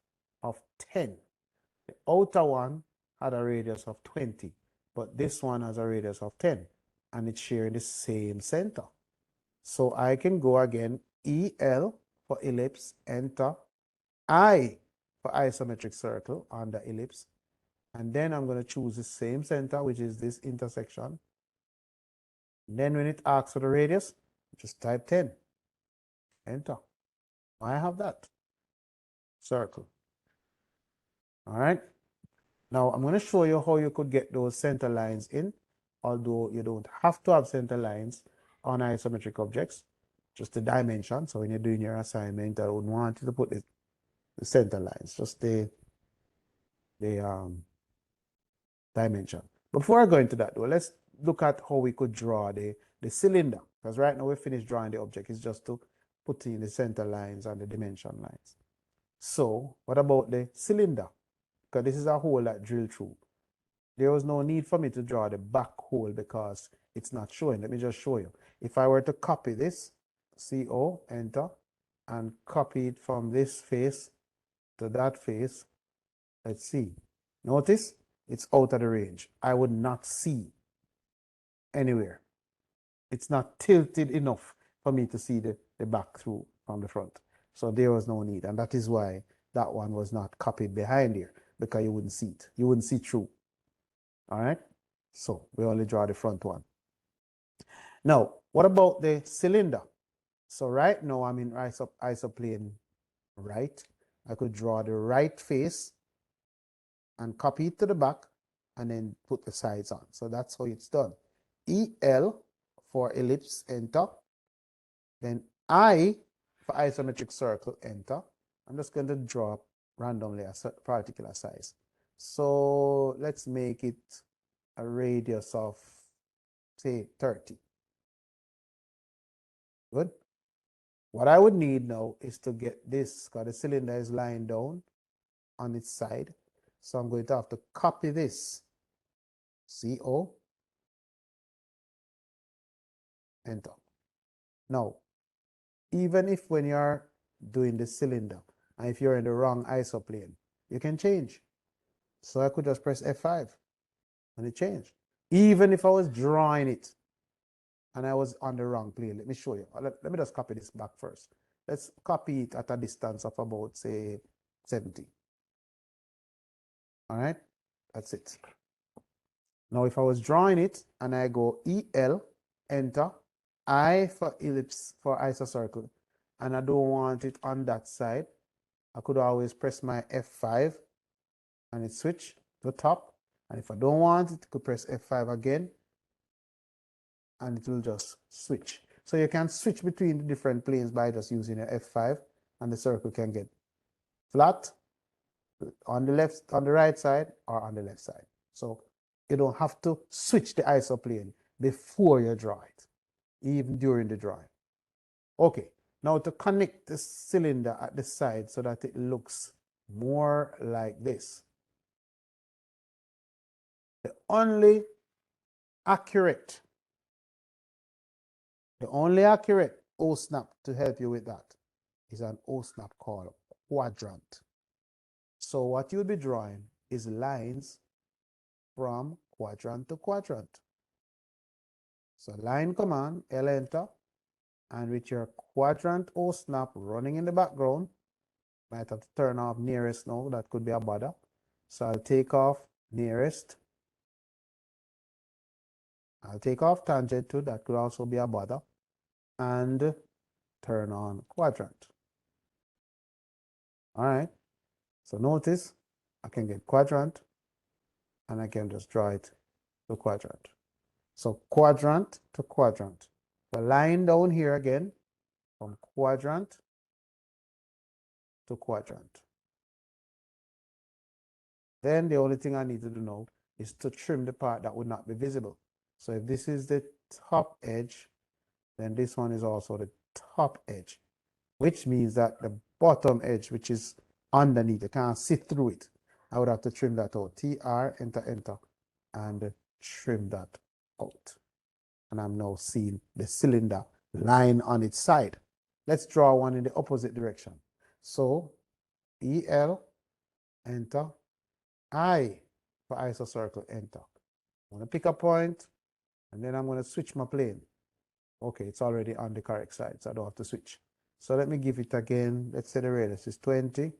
Speaker 1: of 10. The outer one had a radius of 20, but this one has a radius of 10, and it's sharing the same center. So I can go again, EL for ellipse, enter, I for isometric circle on the ellipse, and then I'm going to choose the same center, which is this intersection. And then when it asks for the radius, just type 10, enter. I have that circle. All right. Now I'm going to show you how you could get those center lines in, although you don't have to have center lines on isometric objects, just the dimension. So when you're doing your assignment, I wouldn't want you to put the center lines, just the dimension. Before I go into that though, let's look at how we could draw the cylinder, because right now we finished drawing the object. It's just to put in the center lines and the dimension lines. So what about the cylinder? Because this is a hole that drilled through. There was no need for me to draw the back hole because it's not showing. Let me just show you. If I were to copy this, CO, enter, and copy it from this face to that face, let's see. Notice it's out of the range. I would not see anywhere. It's not tilted enough for me to see the back through from the front. So there was no need. And that is why that one was not copied behind here, because you wouldn't see it. You wouldn't see through. All right. So we only draw the front one. Now, what about the cylinder? So right now I'm in isoplane right. I could draw the right face and copy it to the back and then put the sides on. So that's how it's done. EL for ellipse, enter. Then I for isometric circle, enter. I'm just going to draw randomly a particular size. So let's make it a radius of, say, 30. Good. What I would need now is to get this, because the cylinder is lying down on its side. So I'm going to have to copy this. CO, enter. Now, even if when you're doing the cylinder, and if you're in the wrong isoplane, you can change. So I could just press F5 and it changed. Even if I was drawing it and I was on the wrong plane, let me show you. Let me just copy this back first. Let's copy it at a distance of about, say, 70. All right, that's it. Now, if I was drawing it and I go EL, enter, I for ellipse for isocircle, and I don't want it on that side, I could always press my F5 and it switch to top. And if I don't want it, I could press F5 again and it will just switch. So you can switch between the different planes by just using your F5, and the circle can get flat on the left, on the right side, or on the left side. So you don't have to switch the isoplane before you draw it, even during the drawing. Okay, now to connect the cylinder at the side so that it looks more like this. The only accurate O-snap to help you with that is an O-snap called quadrant. So what you'll be drawing is lines from quadrant to quadrant. So line command, L enter, and with your quadrant O-snap running in the background, might have to turn off nearest now, that could be a bother. So I'll take off nearest. I'll take off tangent too, that could also be a bother. And turn on quadrant. All right, so notice I can get quadrant and I can just draw it to quadrant. So quadrant to quadrant. The line down here again from quadrant to quadrant. Then the only thing I need to do now is to trim the part that would not be visible. So if this is the top edge, then this one is also the top edge, which means that the bottom edge, which is underneath, you can't see through it. I would have to trim that out. TR, enter, enter, and trim that out. And I'm now seeing the cylinder line on its side. Let's draw one in the opposite direction. So EL, enter, I for isocircle, enter. I'm going to pick a point, and then I'm going to switch my plane. Okay, it's already on the correct side, so I don't have to switch. So let me give it again. Let's say the radius is 20.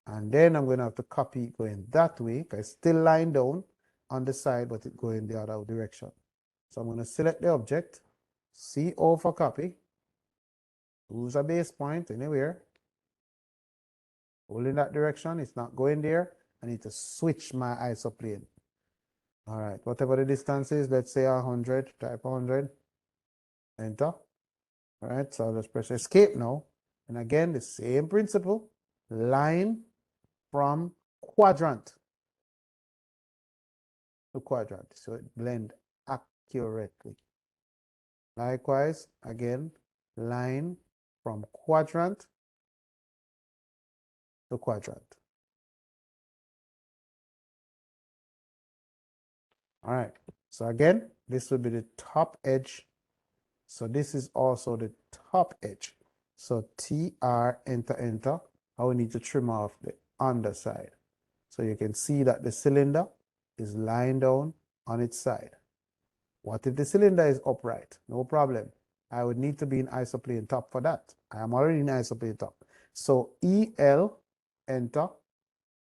Speaker 1: And then I'm going to have to copy it going that way, because it's still lying down on the side, but it's going the other direction. So I'm going to select the object, CO for copy, use a base point anywhere. Hold in that direction, it's not going there. I need to switch my isoplane. All right, whatever the distance is, let's say 100, type 100, enter. All right, so I'll just press escape now. And again, the same principle, line from quadrant to quadrant, so it blend accurately. Likewise, again, line from quadrant to quadrant. All right, so again, this will be the top edge. So this is also the top edge. So TR, enter, enter. I will need to trim off the underside. So you can see that the cylinder is lying down on its side. What if the cylinder is upright? No problem. I would need to be in isoplane top for that. I am already in isoplane top. So EL, enter.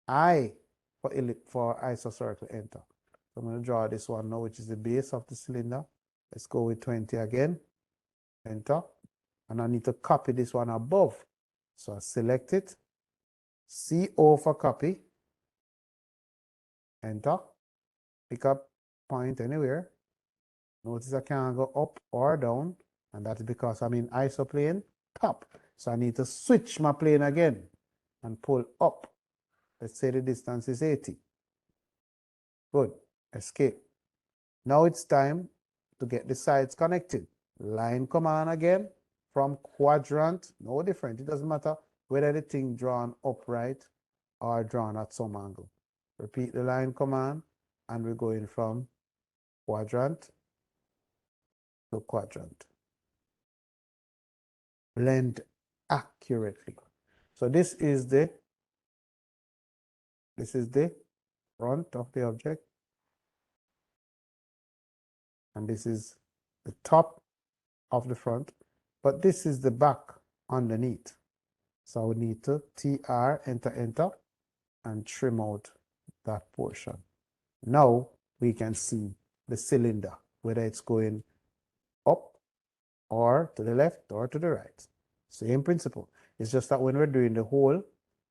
Speaker 1: I for isocircle, enter. So I'm going to draw this one now, which is the base of the cylinder. Let's go with 20 again. Enter. And I need to copy this one above. So I select it. CO for copy. Enter. Pick up point anywhere. Notice I can't go up or down. And that's because I'm in isoplane top. So I need to switch my plane again and pull up. Let's say the distance is 80. Good. Escape. Now it's time to get the sides connected. Line command again from quadrant. No different. It doesn't matter whether the thing drawn upright or drawn at some angle. Repeat the line command, and we're going from quadrant to quadrant. Blend accurately. So this is the front of the object, and this is the top of the front, but this is the back underneath. So I would need to TR, enter, enter, and trim out that portion. Now we can see the cylinder, whether it's going up or to the left or to the right. Same principle. It's just that when we're doing the hole,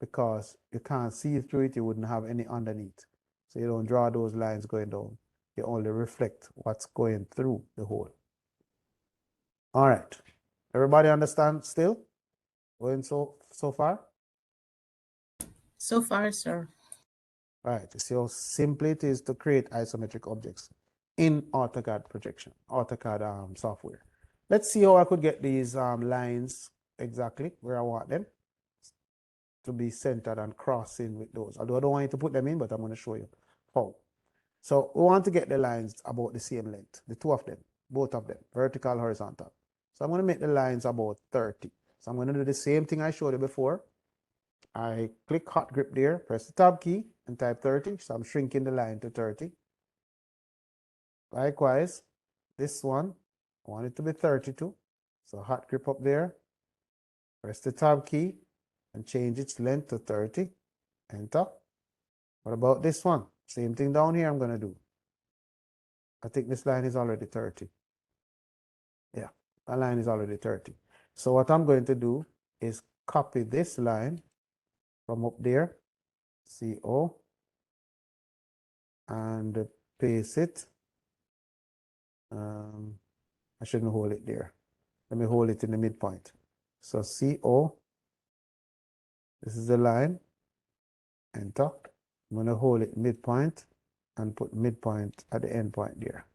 Speaker 1: because you can't see through it, you wouldn't have any underneath. So you don't draw those lines going down. You only reflect what's going through the hole. All right. Everybody understand still? Going so far?
Speaker 3: So far, sir.
Speaker 1: All right. See how simple it is to create isometric objects in AutoCAD projection, AutoCAD software. Let's see how I could get these lines exactly where I want them to be centered and crossing with those. Although I don't want you to put them in, but I'm going to show you how. So we want to get the lines about the same length, the two of them, both of them, vertical, horizontal. So I'm going to make the lines about 30. So I'm going to do the same thing I showed you before. I click hot grip there, press the tab key and type 30. So I'm shrinking the line to 30. Likewise, this one, I want it to be 32. So hot grip up there, press the tab key and change its length to 30. Enter. What about this one? Same thing down here I'm going to do. I think this line is already 30. Yeah, that line is already 30. So what I'm going to do is copy this line from up there, CO, and paste it. I shouldn't hold it there. Let me hold it in the midpoint. So CO, this is the line, enter. I'm going to hold it midpoint and put midpoint at the end point there.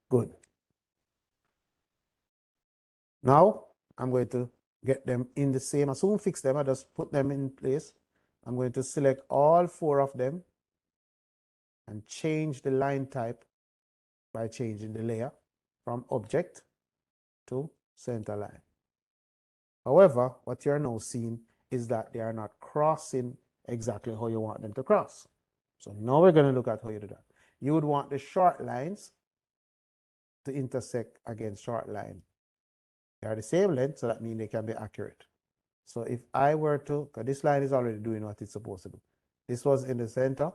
Speaker 1: Good. Now I'm going to get them in the same, I soon fix them, I just put them in place. I'm going to select all 4 of them and change the line type by changing the layer from object to center line. However, what you're now seeing is that they are not crossing exactly how you want them to cross. So now we're going to look at how you do that. You would want the short lines to intersect against short line. They are the same length, so that means they can be accurate. So if I were to, because this line is already doing what it's supposed to do. This was in the center,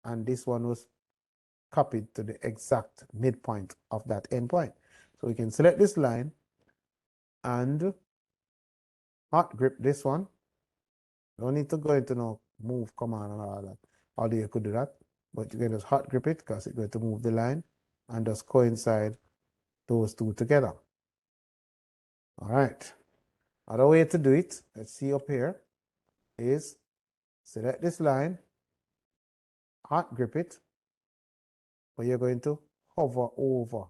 Speaker 1: and this one was copied to the exact midpoint of that endpoint. So we can select this line and hot grip this one. Don't need to go into no move command and all that. Although you could do that, but you can just hot grip it because it's going to move the line and just coincide those two together. All right. Other way to do it, let's see up here, is select this line, hot grip it, but you're going to hover over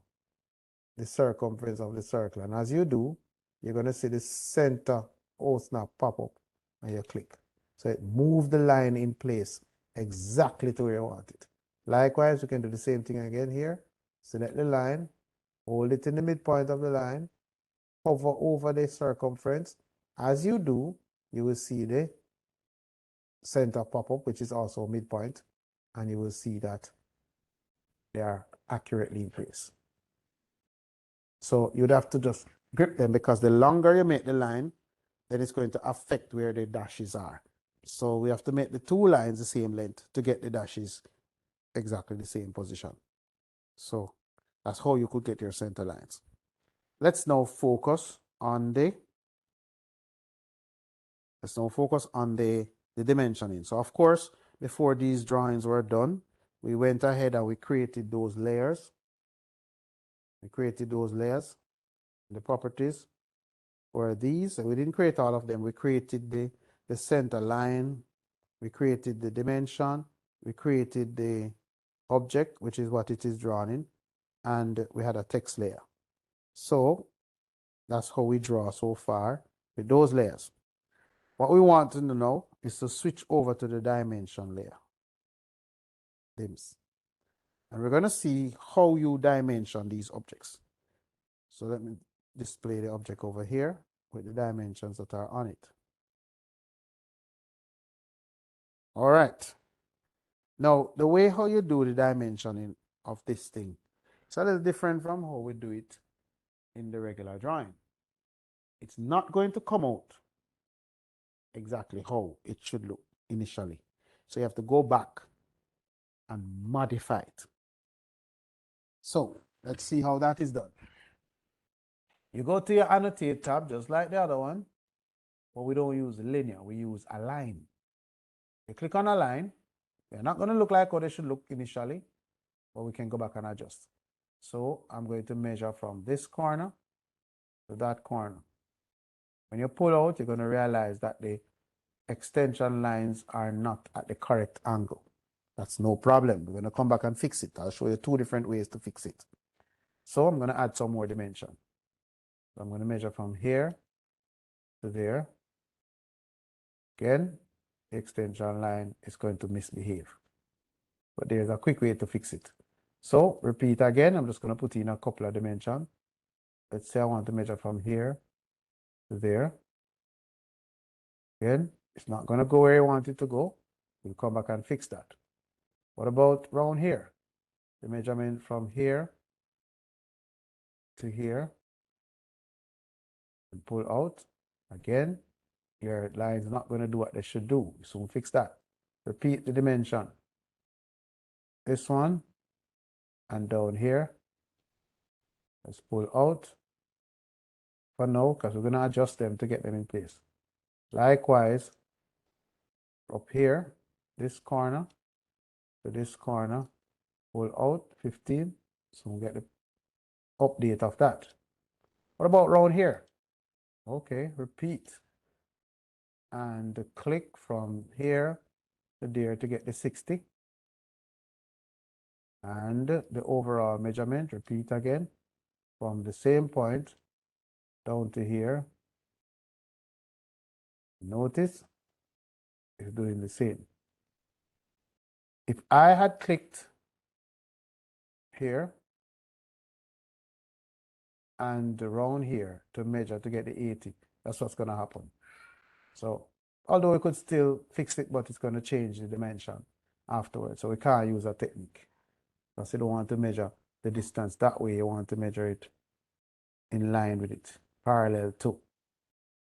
Speaker 1: the circumference of the circle. And as you do, you're going to see the center snap pop up and you click. So it moves the line in place exactly to where you want it. Likewise, you can do the same thing again here. Select the line, hold it in the midpoint of the line, hover over the circumference. As you do, you will see the center pop up, which is also midpoint, and you will see that they are accurately in place. So you'd have to just grip them because the longer you make the line, then it's going to affect where the dashes are. So we have to make the 2 lines the same length to get the dashes exactly the same position. So that's how you could get your center lines. Let's now focus on the dimensioning. So of course, before these drawings were done, we went ahead and we created those layers. The properties were these, and we didn't create all of them. We created the center line, we created the dimension, we created the object, which is what it is drawn in, and we had a text layer. So that's how we draw so far with those layers. What we want to know is to switch over to the dimension layer, DIMS. And we're going to see how you dimension these objects. So let me display the object over here with the dimensions that are on it. All right. Now, the way how you do the dimensioning of this thing is a little different from how we do it in the regular drawing. It's not going to come out exactly how it should look initially. So you have to go back and modify it. So let's see how that is done. You go to your annotate tab, just like the other one, but we don't use linear, we use align. You click on align. They're not going to look like how they should look initially, but we can go back and adjust. So I'm going to measure from this corner to that corner. When you pull out, you're going to realize that the extension lines are not at the correct angle. That's no problem. We're going to come back and fix it. I'll show you two different ways to fix it. So I'm going to add some more dimension. So I'm going to measure from here to there. Again, the extension line is going to misbehave. But there's a quick way to fix it. So repeat again. I'm just going to put in a couple of dimensions. Let's say I want to measure from here to there. Again, it's not going to go where you want it to go. We'll come back and fix that. What about round here? The measurement from here to here. And pull out. Again, your line is not going to do what they should do. So we'll fix that. Repeat the dimension. This one and down here. Let's pull out for now because we're going to adjust them to get them in place. Likewise, up here, this corner to this corner, pull out 15. So we'll get the update of that. What about round here? Okay, repeat. And click from here to there to get the 60. And the overall measurement, repeat again, from the same point down to here. Notice it's doing the same. If I had clicked here and around here to measure to get the 80, that's what's going to happen. So although we could still fix it, but it's going to change the dimension afterwards. So we can't use a technique because you don't want to measure the distance that way. You want to measure it in line with it, parallel to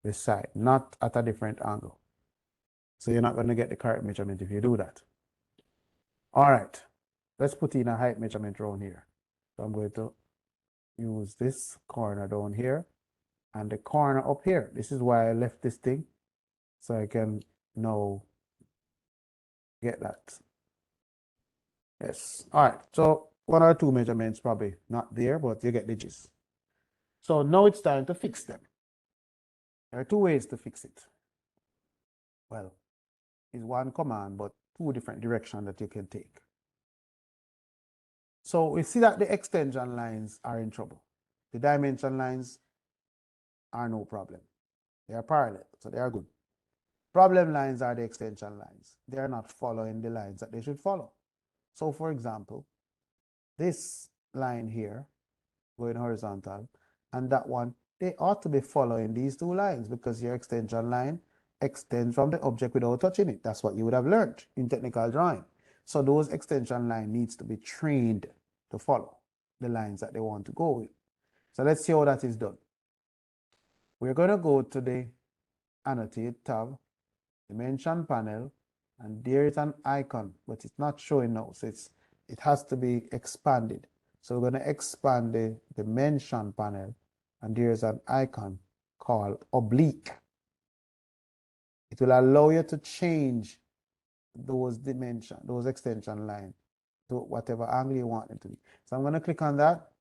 Speaker 1: the side, not at a different angle. So you're not going to get the correct measurement if you do that. All right, let's put in a height measurement around here. So I'm going to use this corner down here and the corner up here. This is why I left this thing, so I can now get that. Yes, all right, so one or two measurements probably not there, but you get the gist. So now it's time to fix them. There are two ways to fix it. Well, it's one command, but two different directions that you can take. So we see that the extension lines are in trouble. The dimension lines are no problem. They are parallel, so they are good. Problem lines are the extension lines. They are not following the lines that they should follow. So for example, this line here going horizontal and that one, they ought to be following these two lines because your extension line extends from the object without touching it. That's what you would have learned in technical drawing. So those extension line needs to be trained to follow the lines that they want to go with. So let's see how that is done. We're going to go to the Annotate tab, Dimension panel, and there is an icon, but it's not showing now, so it has to be expanded. So we're going to expand the Dimension panel, and there's an icon called Oblique. It will allow you to change those dimension, those extension line to whatever angle you want them to be. So I'm going to click on that,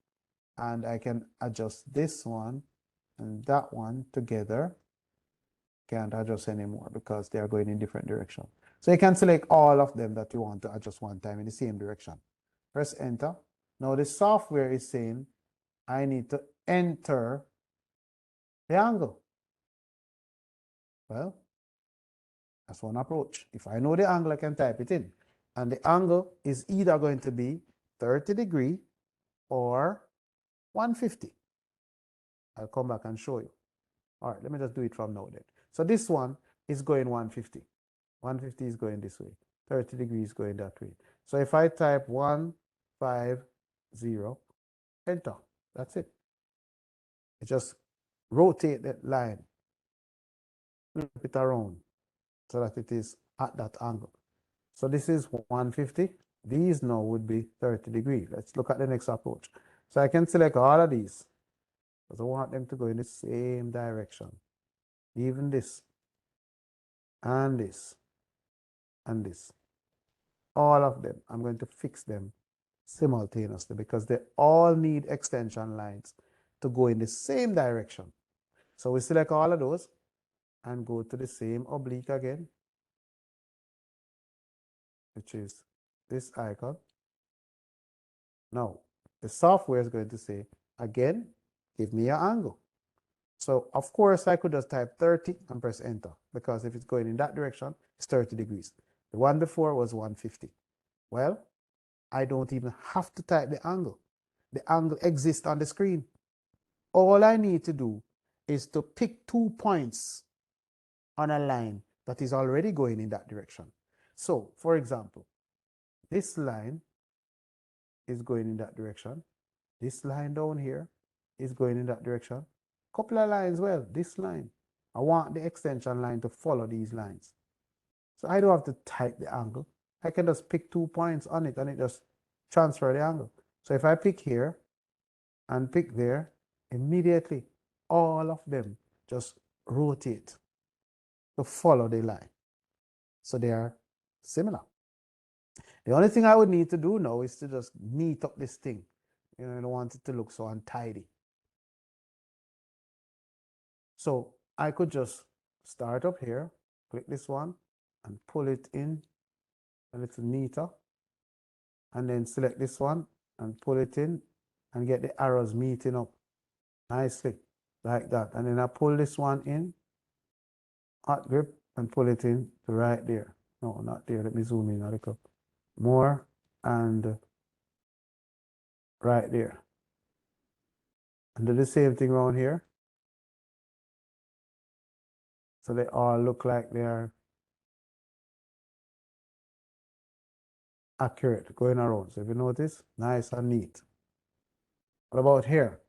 Speaker 1: and I can adjust this one and that one together. Can't adjust anymore because they are going in different direction. So you can select all of them that you want to adjust one time in the same direction. Press enter. Now the software is saying I need to enter the angle. Well, that's one approach. If I know the angle, I can type it in. And the angle is either going to be 30 degrees or 150. I'll come back and show you. All right, let me just do it from now then. So this one is going 150. 150 is going this way. 30 degrees going that way. So if I type 150, enter. That's it. It just rotate that line, flip it around so that it is at that angle. So this is 150. these now would be 30 degrees. Let's look at the next approach. So I can select all of these because I want them to go in the same direction. Even this, and this, and this. All of them, I'm going to fix them simultaneously because they all need extension lines to go in the same direction. So we select all of those and go to the same oblique again, which is this icon. Now, the software is going to say, again, give me an angle. So, of course, I could just type 30 and press enter because if it's going in that direction, it's 30 degrees. The one before was 150. Well, I don't even have to type the angle. The angle exists on the screen. All I need to do is to pick 2 points on a line that is already going in that direction. So, for example, this line is going in that direction. This line down here is going in that direction. Couple of lines, well, this line. I want the extension line to follow these lines. So I don't have to type the angle. I can just pick 2 points on it and it just transfer the angle. So if I pick here and pick there, immediately all of them just rotate to follow the line. So they are similar. The only thing I would need to do now is to just neat up this thing. You know, I don't want it to look so untidy. So I could just start up here, click this one, and pull it in a little neater. And then select this one and pull it in and get the arrows meeting up nicely like that. And then I pull this one in, hot grip, and pull it in to right there. No, not there. Let me zoom in a little more and right there. And do the same thing around here. So they all look like they are accurate going around. So if you notice, nice and neat. What about here?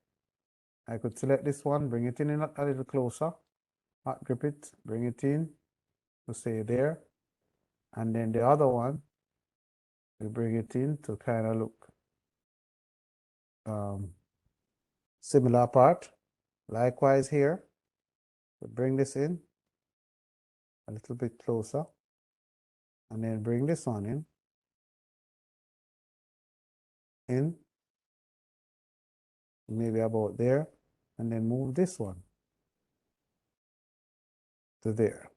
Speaker 1: I could select this one, bring it in a little closer, hot grip it, bring it in to say there. And then the other one, we bring it in to kind of look similar part. Likewise here, we bring this in a little bit closer and then bring this one in, maybe about there, and then move this one to there.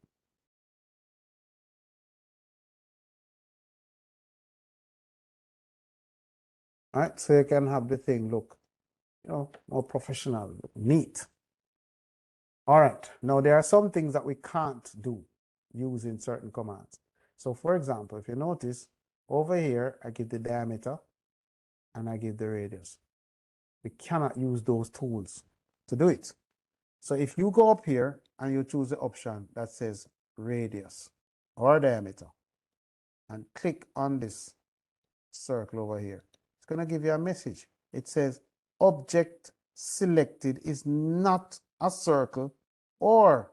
Speaker 1: All right, so you can have the thing look, you know, more professional, neat. All right, now there are some things that we can't do using certain commands. So for example, if you notice over here, I give the diameter and I give the radius. We cannot use those tools to do it. So if you go up here and you choose the option that says radius or diameter and click on this circle over here, it's going to give you a message. It says object selected is not a circle or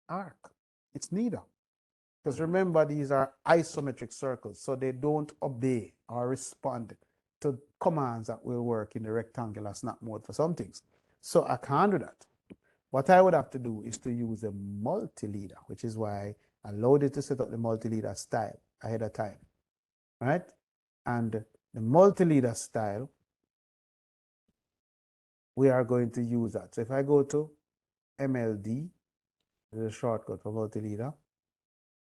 Speaker 1: arc. It's neither. Because remember, these are isometric circles, so they don't obey or respond to commands that will work in the rectangular snap mode for some things. So I can't do that. What I would have to do is to use a multi-leader, which is why I allowed it to set up the multi-leader style ahead of time, right? And the multi-leader style, we are going to use that. So if I go to MLD, the shortcut for multi-leader,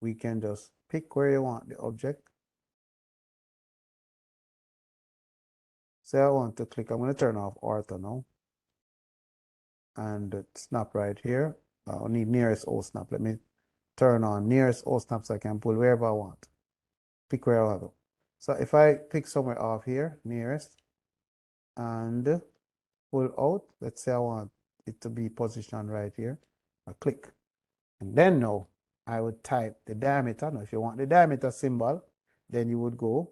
Speaker 1: we can just pick where you want the object. Say I want to click, I'm going to turn off ortho now. And snap right here. I need nearest O snap. Let me turn on nearest O snap so I can pull wherever I want. Pick where I want to. So if I pick somewhere off here, nearest, and pull out, let's say I want it to be positioned right here, I click. And then now I would type the diameter. Now if you want the diameter symbol, then you would go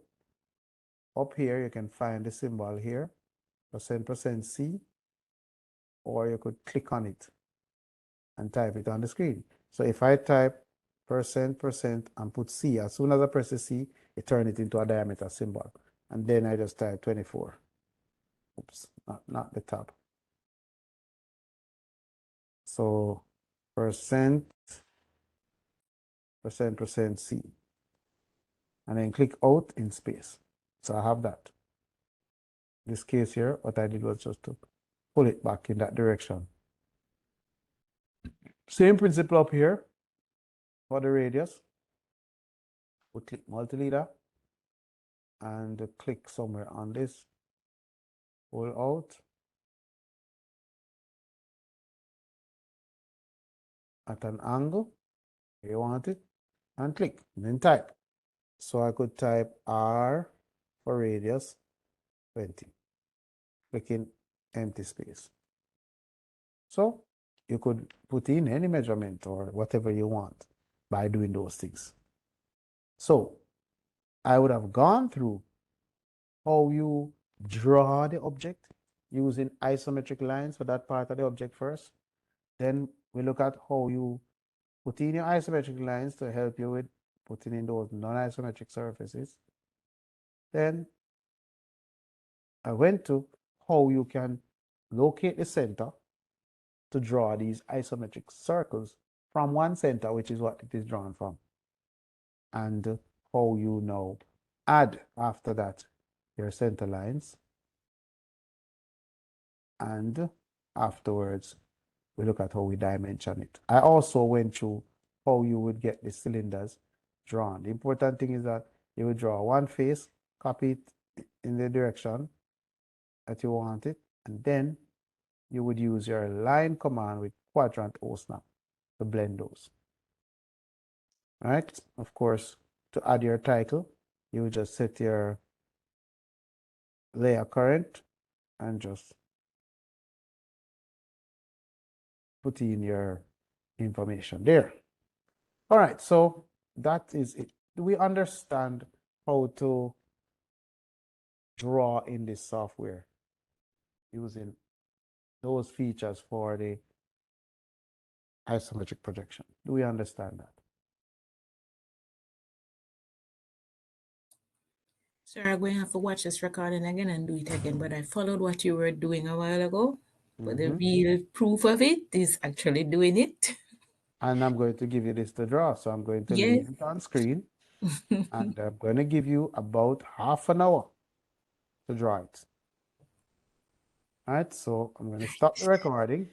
Speaker 1: up here, you can find the symbol here, %C, or you could click on it and type it on the screen. So if I type %, and put C. As soon as I press the C, it turns it into a diameter symbol. And then I just type 24. Oops, not the top. So %, %C. And then click out in space. So I have that. This case here, what I did was just to pull it back in that direction. Same principle up here for the radius. We click multi-leader and click somewhere on this. Pull out at an angle where you want it and click and then type. So I could type R for radius 20. Clicking empty space. So you could put in any measurement or whatever you want by doing those things. So I would have gone through how you draw the object using isometric lines for that part of the object first. Then we look at how you put in your isometric lines to help you with putting in those non-isometric surfaces. Then I went to how you can locate the center to draw these isometric circles from one center, which is what it is drawn from. And how you now add after that your center lines. And afterwards, we look at how we dimension it. I also went through how you would get the cylinders drawn. The important thing is that you would draw one face, copy it in the direction that you want it, and then you would use your line command with quadrant O snap to blend those. All right, of course, to add your title, you would just set your layer current and just put in your information there. All right, so that is it. Do we understand how to draw in this software using those features for the isometric projection? Do we understand that?
Speaker 3: So I'm going to have to watch this recording again and do it again, but I followed what you were doing a while ago. But the real proof of it is actually doing it.
Speaker 1: And I'm going to give you this to draw. So I'm going to
Speaker 3: Yes.
Speaker 1: leave it on screen. And I'm going to give you about half an hour to draw it. All right, so I'm going to stop the recording.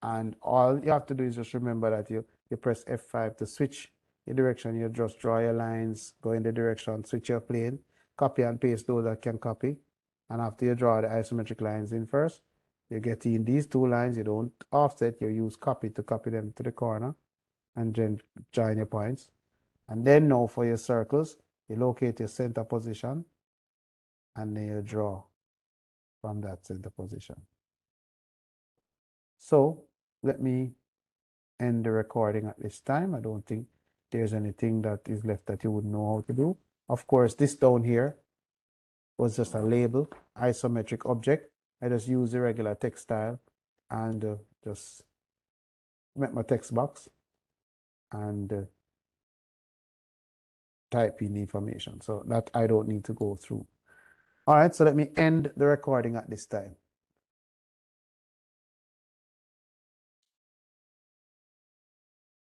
Speaker 1: And all you have to do is just remember that you press F5 to switch the direction. You just draw your lines, go in the direction, switch your plane, copy and paste those that can copy. And after you draw the isometric lines in first, you get in these two lines, you don't offset, you use copy to copy them to the corner and then join your points. And then now for your circles, you locate your center position and then you draw from that center position. So let me end the recording at this time. I don't think there's anything that is left that you would know how to do. Of course, this down here was just a label, isometric object. I just use the regular text style and just make my text box and type in the information. So that I don't need to go through. All right, so let me end the recording at this time.